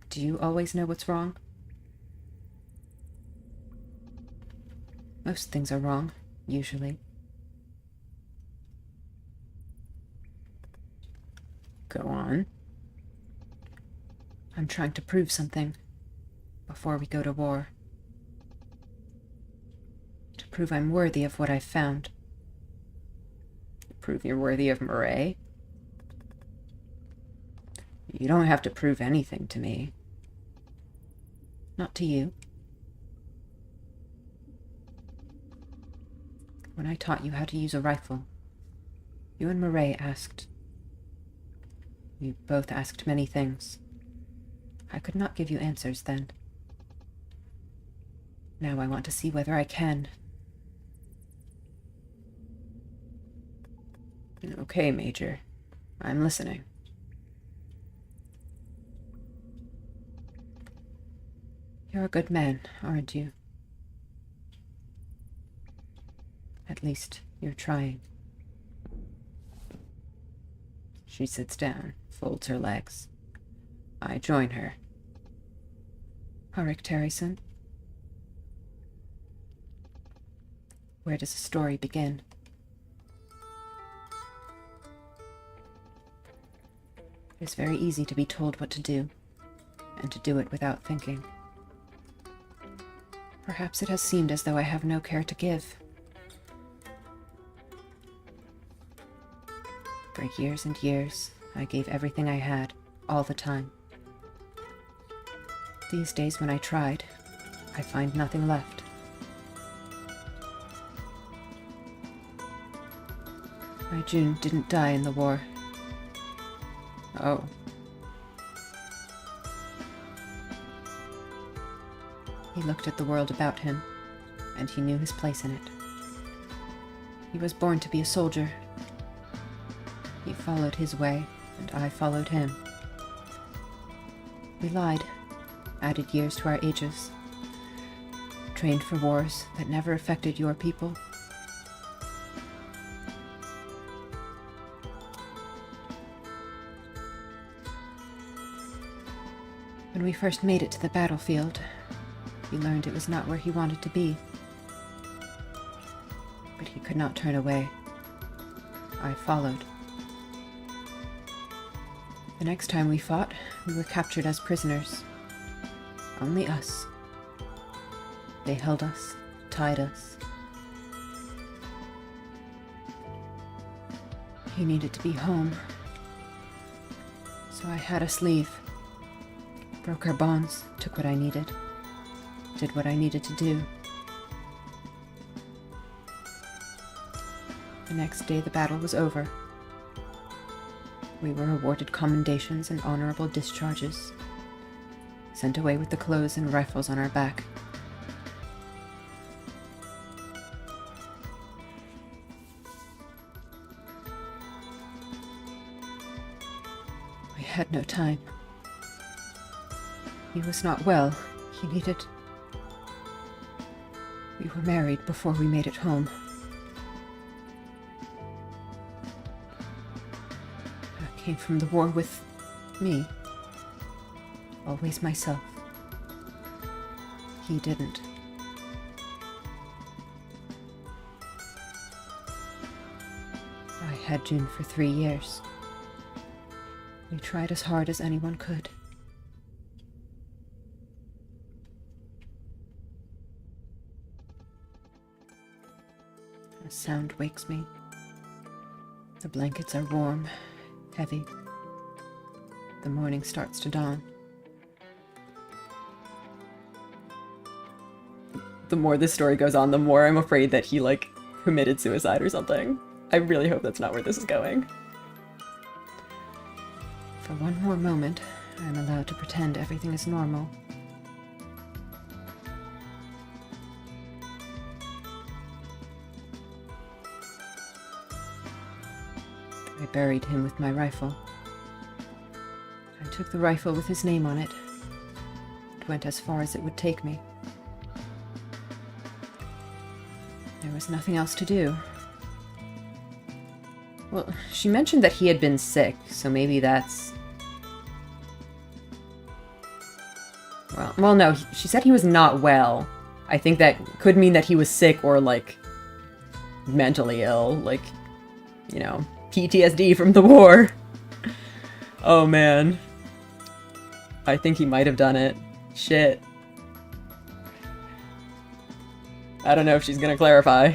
Do you always know what's wrong? Most things are wrong, usually. Go on. I'm trying to prove something before we go to war. To prove I'm worthy of what I've found. To prove you're worthy of Murray? You don't have to prove anything to me. Not to you. When I taught you how to use a rifle, you and Murray asked. You both asked many things. I could not give you answers then. Now I want to see whether I can. Okay, Major. I'm listening. You're a good man, aren't you? At least, you're trying. She sits down, folds her legs. I join her. Auric Terryson. Where does the story begin? It's very easy to be told what to do, and to do it without thinking. Perhaps it has seemed as though I have no care to give. For years and years, I gave everything I had, all the time. These days when I tried, I find nothing left. June didn't die in the war. Oh. He looked at the world about him, and he knew his place in it. He was born to be a soldier. He followed his way, and I followed him. We lied, added years to our ages, trained for wars that never affected your people. When we first made it to the battlefield, he learned it was not where he wanted to be. But he could not turn away. I followed. The next time we fought, we were captured as prisoners. Only us. They held us, tied us. He needed to be home. So I had us leave. Broke our bonds, took what I needed. Did what I needed to do. The next day the battle was over. We were awarded commendations and honorable discharges, sent away with the clothes and rifles on our back. We had no time. He was not well. He needed... We were married before we made it home. I came from the war with me. Always myself. He didn't. I had June for 3 years. We tried as hard as anyone could. A sound wakes me. The blankets are warm, heavy. The morning starts to dawn. The more this story goes on, the more I'm afraid that he, like, committed suicide or something. I really hope that's not where this is going. For one more moment, I'm allowed to pretend everything is normal. I buried him with my rifle. I took the rifle with his name on it. It went as far as it would take me. There was nothing else to do. Well, she mentioned that he had been sick, so maybe that's... Well, no, she said he was not well. I think that could mean that he was sick or, like, mentally ill. Like, you know, PTSD from the war. Oh, man. I think he might have done it. Shit. I don't know if she's gonna clarify.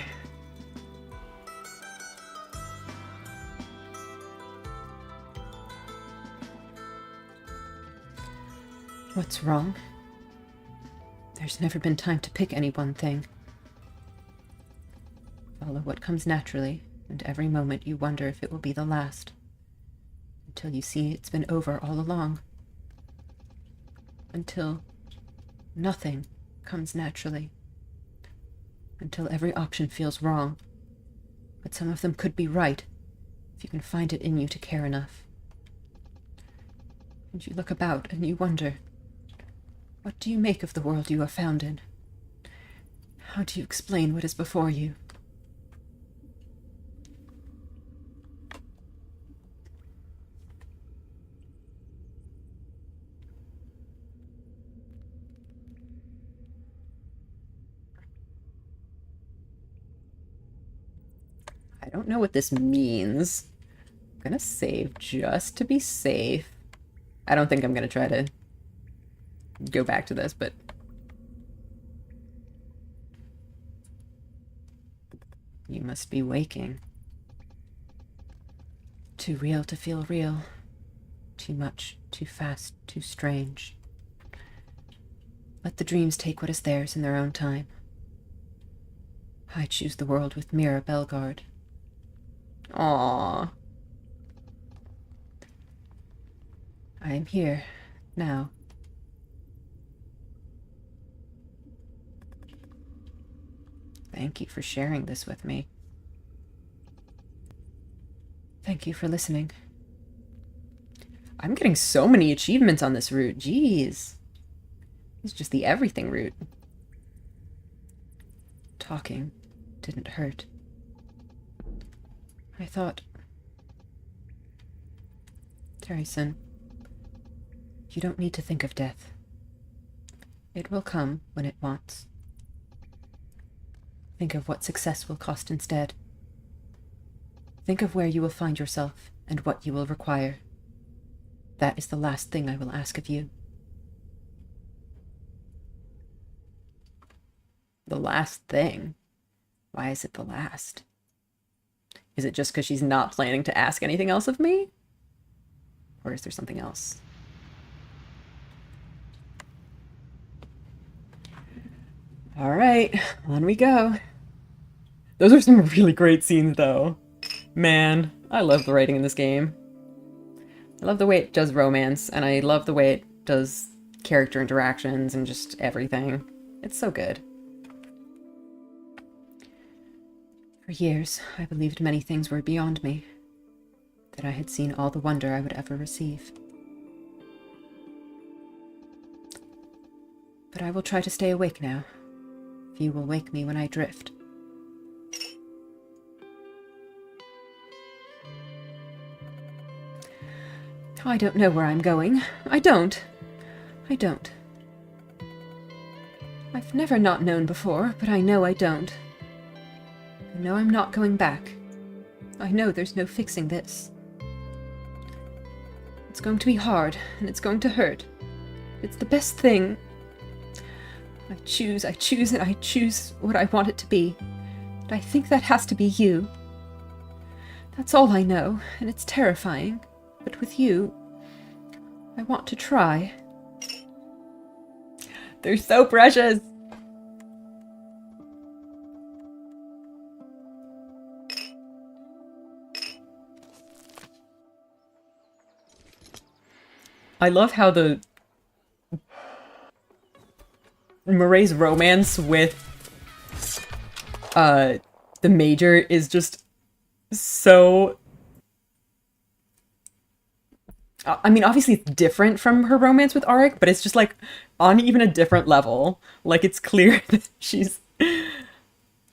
What's wrong? There's never been time to pick any one thing. Follow what comes naturally, and every moment you wonder if it will be the last. Until you see it's been over all along. Until nothing comes naturally. Until every option feels wrong. But some of them could be right, if you can find it in you to care enough. And you look about and you wonder, what do you make of the world you are found in? How do you explain what is before you? I don't know what this means. I'm gonna save just to be safe. I don't think I'm gonna try to go back to this, but... You must be waking. Too real to feel real. Too much, too fast, too strange. Let the dreams take what is theirs in their own time. I choose the world with Mira Belgard. Aww. I am here now. Thank you for sharing this with me. Thank you for listening. I'm getting so many achievements on this route. Jeez. It's just the everything route. Talking didn't hurt. I thought... Terryson, you don't need to think of death. It will come when it wants. Think of what success will cost instead. Think of where you will find yourself and what you will require. That is the last thing I will ask of you. The last thing? Why is it the last? Is it just because she's not planning to ask anything else of me? Or is there something else? Alright, on we go. Those are some really great scenes, though. Man, I love the writing in this game. I love the way it does romance, and I love the way it does character interactions and just everything. It's so good. For years, I believed many things were beyond me, that I had seen all the wonder I would ever receive. But I will try to stay awake now. You will wake me when I drift. I don't know where I'm going. I don't. I've never not known before, but I know I don't. I know I'm not going back. I know there's no fixing this. It's going to be hard, and it's going to hurt. It's the best thing. I choose, and I choose what I want it to be. But I think that has to be you. That's all I know, and it's terrifying. But with you, I want to try. They're so precious! I love how the Murray's romance with the Major is just so... I mean, obviously it's different from her romance with Arik, but it's just like on even a different level. Like, it's clear that she's...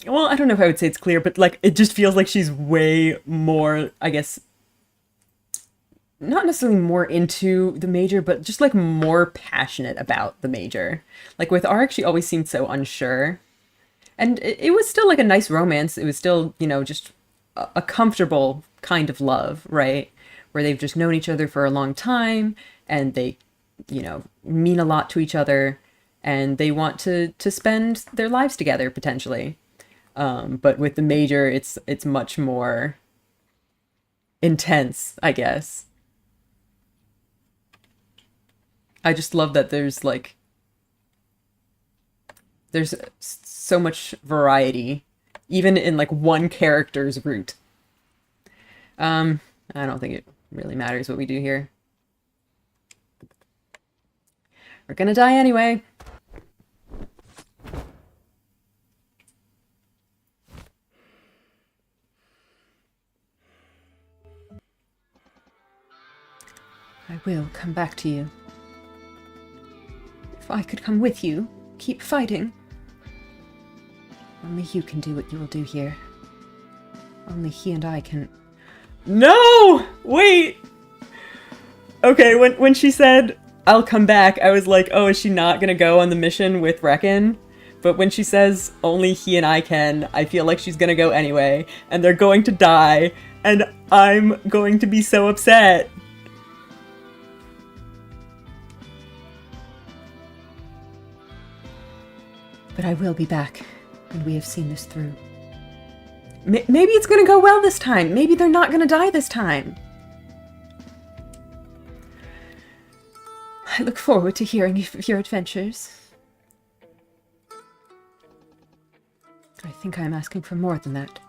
Well, I don't know if I would say it's clear, but like it just feels like she's way more, I guess, not necessarily more into the Major, but just like more passionate about the Major. Like with Arik, she always seemed so unsure. And it was still like a nice romance. It was still, you know, just a comfortable kind of love, right? Where they've just known each other for a long time and they, you know, mean a lot to each other and they want to spend their lives together potentially. But with the Major, it's much more intense, I guess. I just love that there's so much variety, even in like one character's route. I don't think it really matters what we do here. We're gonna die anyway. I will come back to you. If I could come with you, keep fighting. Only you can do what you will do here. Only he and I can... No! Wait! Okay, when she said, I'll come back, I was like, oh, is she not gonna go on the mission with Reckon? But when she says, only he and I can, I feel like she's gonna go anyway, and they're going to die, and I'm going to be so upset. But I will be back, and we have seen this through. Maybe it's gonna go well this time. Maybe they're not gonna die this time. I look forward to hearing of your adventures. I think I'm asking for more than that.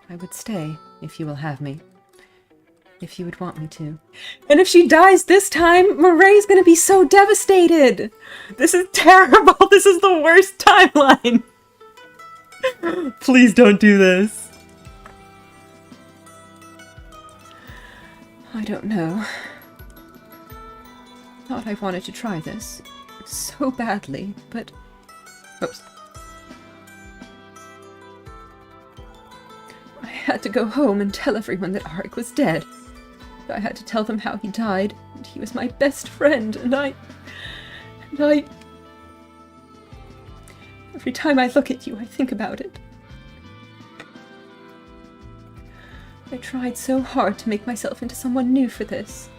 I would stay, if you will have me. If you would want me to. And if she dies this time, Moray's gonna be so devastated! This is terrible! This is the worst timeline! Please don't do this. I don't know. Thought I wanted to try this so badly, but... Oops. I had to go home and tell everyone that Arik was dead. I had to tell them how he died, and he was my best friend, and I... Every time I look at you, I think about it. I tried so hard to make myself into someone new for this,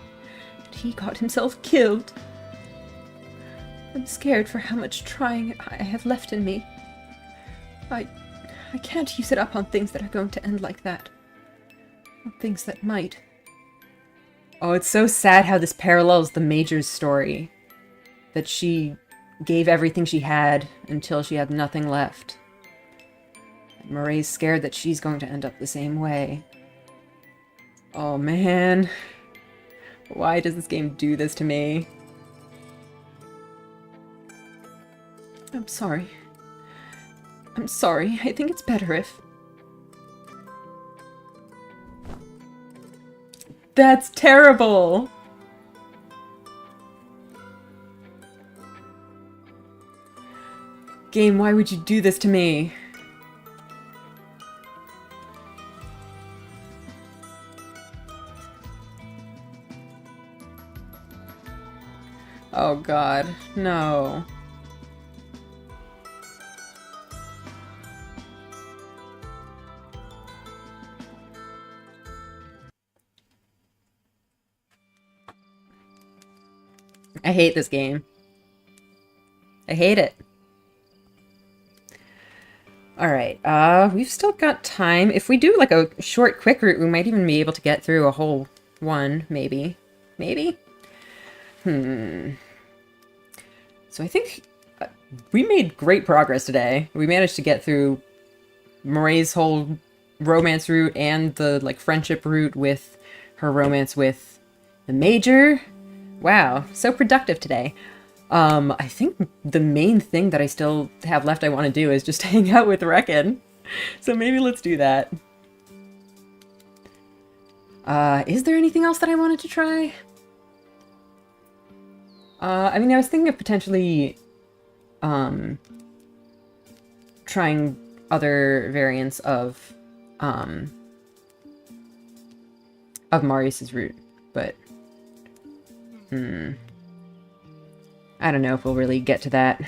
and he got himself killed. I'm scared for how much trying I have left in me. I can't use it up on things that are going to end like that. On things that might. Oh, it's so sad how this parallels the Major's story. That she gave everything she had until she had nothing left. And Moray's scared that she's going to end up the same way. Oh man. Why does this game do this to me? I'm sorry. I'm sorry. I think it's better if... That's terrible! Game, why would you do this to me? Oh god, no. I hate this game. I hate it. Alright, we've still got time. If we do like a short quick route, we might even be able to get through a whole one, maybe. Maybe? So I think we made great progress today. We managed to get through Moray's whole romance route and the like friendship route with her romance with the Major. Wow, so productive today. I think the main thing that I still have left I want to do is just hang out with Reckon. So maybe let's do that. Is there anything else that I wanted to try? I mean, I was thinking of potentially, trying other variants of Marius's route, but, I don't know if we'll really get to that.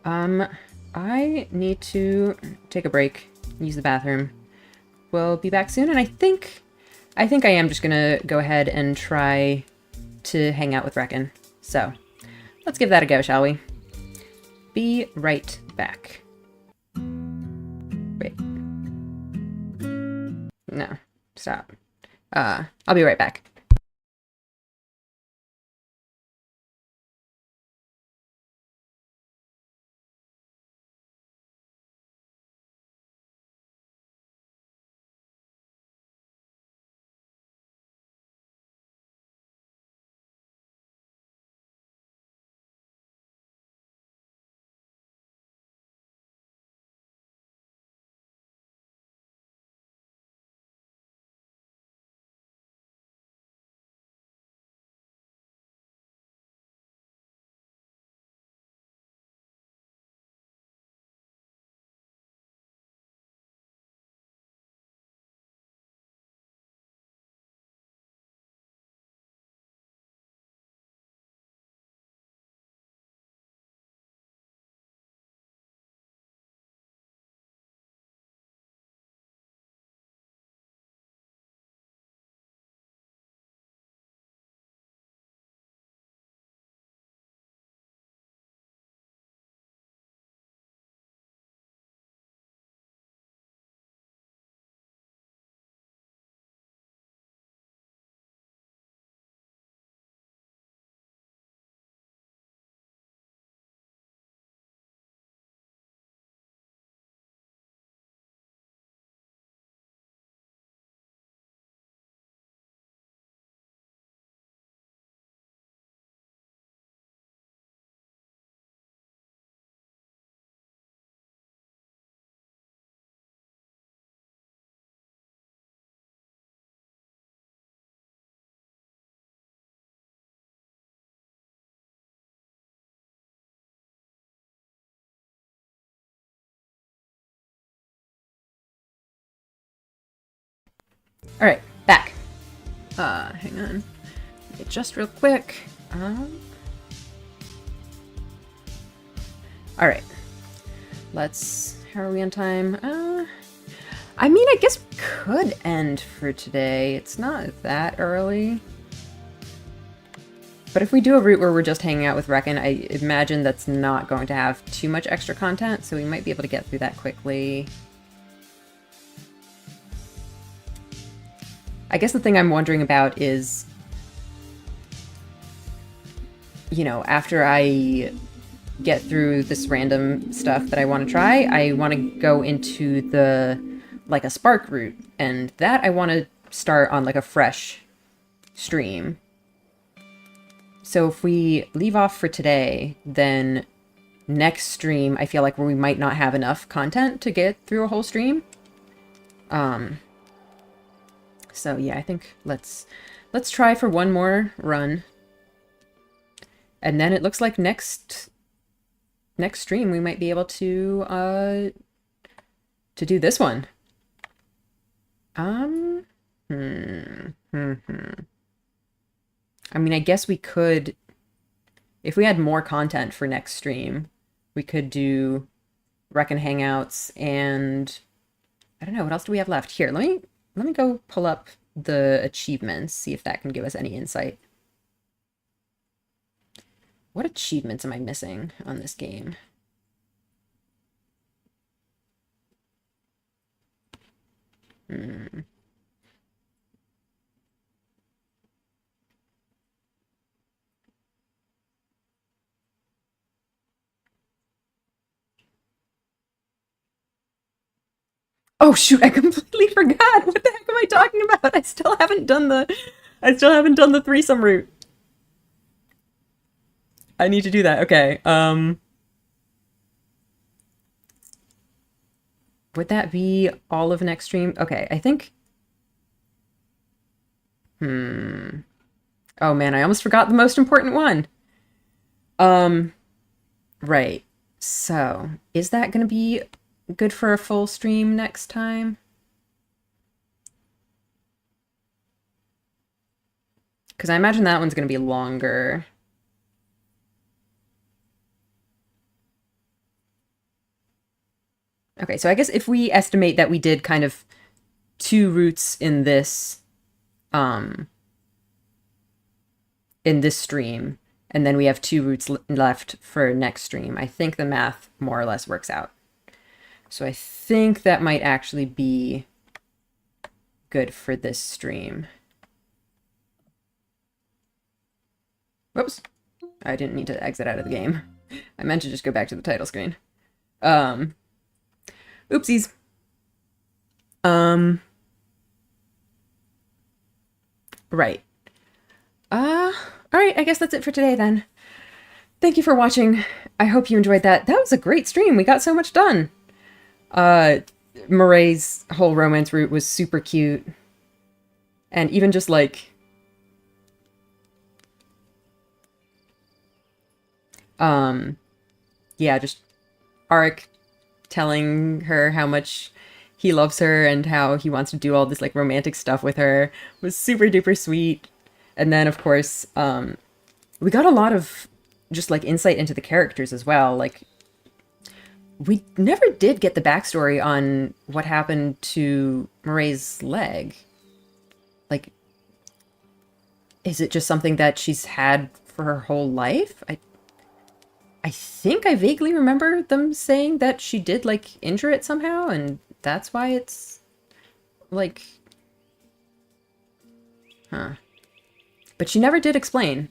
I need to take a break, use the bathroom. We'll be back soon, and I think I am just gonna go ahead and try to hang out with Reckon. So, let's give that a go, shall we? Be right back. Wait. No, stop. I'll be right back. All right, back. Hang on. Just real quick. All right. How are we on time? I mean, I guess we could end for today. It's not that early. But if we do a route where we're just hanging out with Reckon, I imagine that's not going to have too much extra content, so we might be able to get through that quickly. I guess the thing I'm wondering about is, you know, after I get through this random stuff that I want to try, I want to go into like a spark route, and that I want to start on like a fresh stream. So if we leave off for today, then next stream I feel like we might not have enough content to get through a whole stream. So yeah, I think let's try for one more run. And then it looks like next stream we might be able to do this one. I mean, I guess we could, if we had more content for next stream, we could do Reckon Hangouts and I don't know, what else do we have left? Here, let me go pull up the achievements, see if that can give us any insight. What achievements am I missing on this game? Oh shoot, I completely forgot. What the heck am I talking about? I still haven't done the threesome route. I need to do that. Okay. Would that be all of next stream? Okay, I think. Oh man, I almost forgot the most important one. Right. So, is that going to be good for a full stream next time? Because I imagine that one's going to be longer. Okay, so I guess if we estimate that we did kind of 2 routes in this stream, and then we have 2 routes left for next stream, I think the math more or less works out. So I think that might actually be good for this stream. Whoops. I didn't mean to exit out of the game. I meant to just go back to the title screen. Oopsies. Right. Alright, I guess that's it for today then. Thank you for watching. I hope you enjoyed that. That was a great stream. We got so much done. Murray's whole romance route was super cute. And even just like... yeah, just Arik telling her how much he loves her and how he wants to do all this like romantic stuff with her was super duper sweet. And then of course, we got a lot of just like insight into the characters as well. Like, we never did get the backstory on what happened to Murray's leg. Like, is it just something that she's had for her whole life? I think I vaguely remember them saying that she did, like, injure it somehow, and that's why it's, like... Huh. But she never did explain.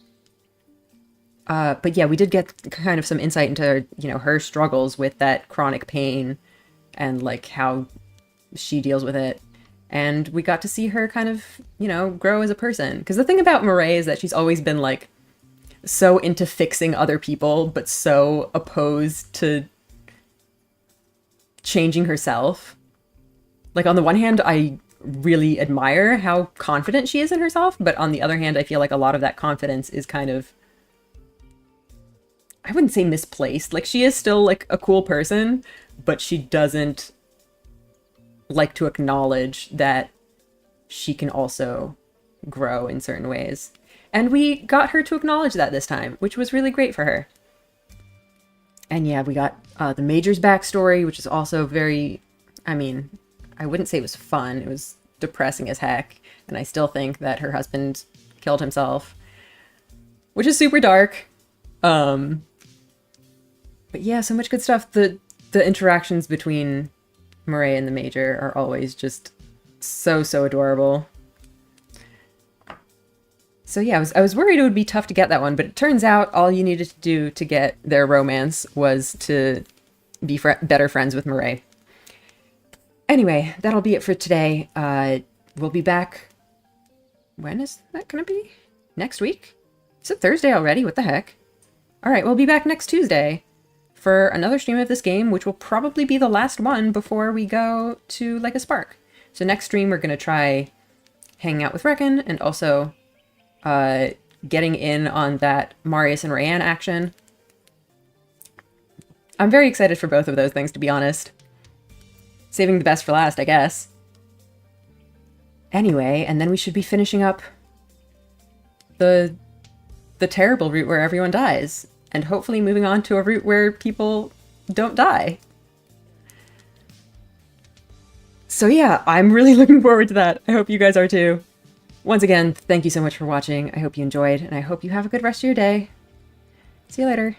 But yeah, we did get kind of some insight into, you know, her struggles with that chronic pain and, like, how she deals with it. And we got to see her kind of, you know, grow as a person. Because the thing about Murray is that she's always been, like, so into fixing other people, but so opposed to changing herself. Like, on the one hand, I really admire how confident she is in herself, but on the other hand, I feel like a lot of that confidence is kind of, I wouldn't say misplaced. Like, she is still, like, a cool person, but she doesn't like to acknowledge that she can also grow in certain ways. And we got her to acknowledge that this time, which was really great for her. And yeah, we got the Major's backstory, which is also very, I mean, I wouldn't say it was fun. It was depressing as heck. And I still think that her husband killed himself, which is super dark. But yeah, so much good stuff. The interactions between Murray and the Major are always just so adorable. So yeah, I was worried it would be tough to get that one, but it turns out all you needed to do to get their romance was to be better friends with Murray. Anyway, that'll be it for today. We'll be back. When is that gonna be? Next week? Is it Thursday already? What the heck? Alright, we'll be back next Tuesday for another stream of this game, which will probably be the last one before we go to Like a Spark. So next stream we're gonna try hanging out with Reckon and also getting in on that Marius and Rayanne action. I'm very excited for both of those things, to be honest. Saving the best for last, I guess. Anyway, and then we should be finishing up the terrible route where everyone dies, and hopefully moving on to a route where people don't die. So yeah, I'm really looking forward to that. I hope you guys are too. Once again, thank you so much for watching. I hope you enjoyed, and I hope you have a good rest of your day. See you later.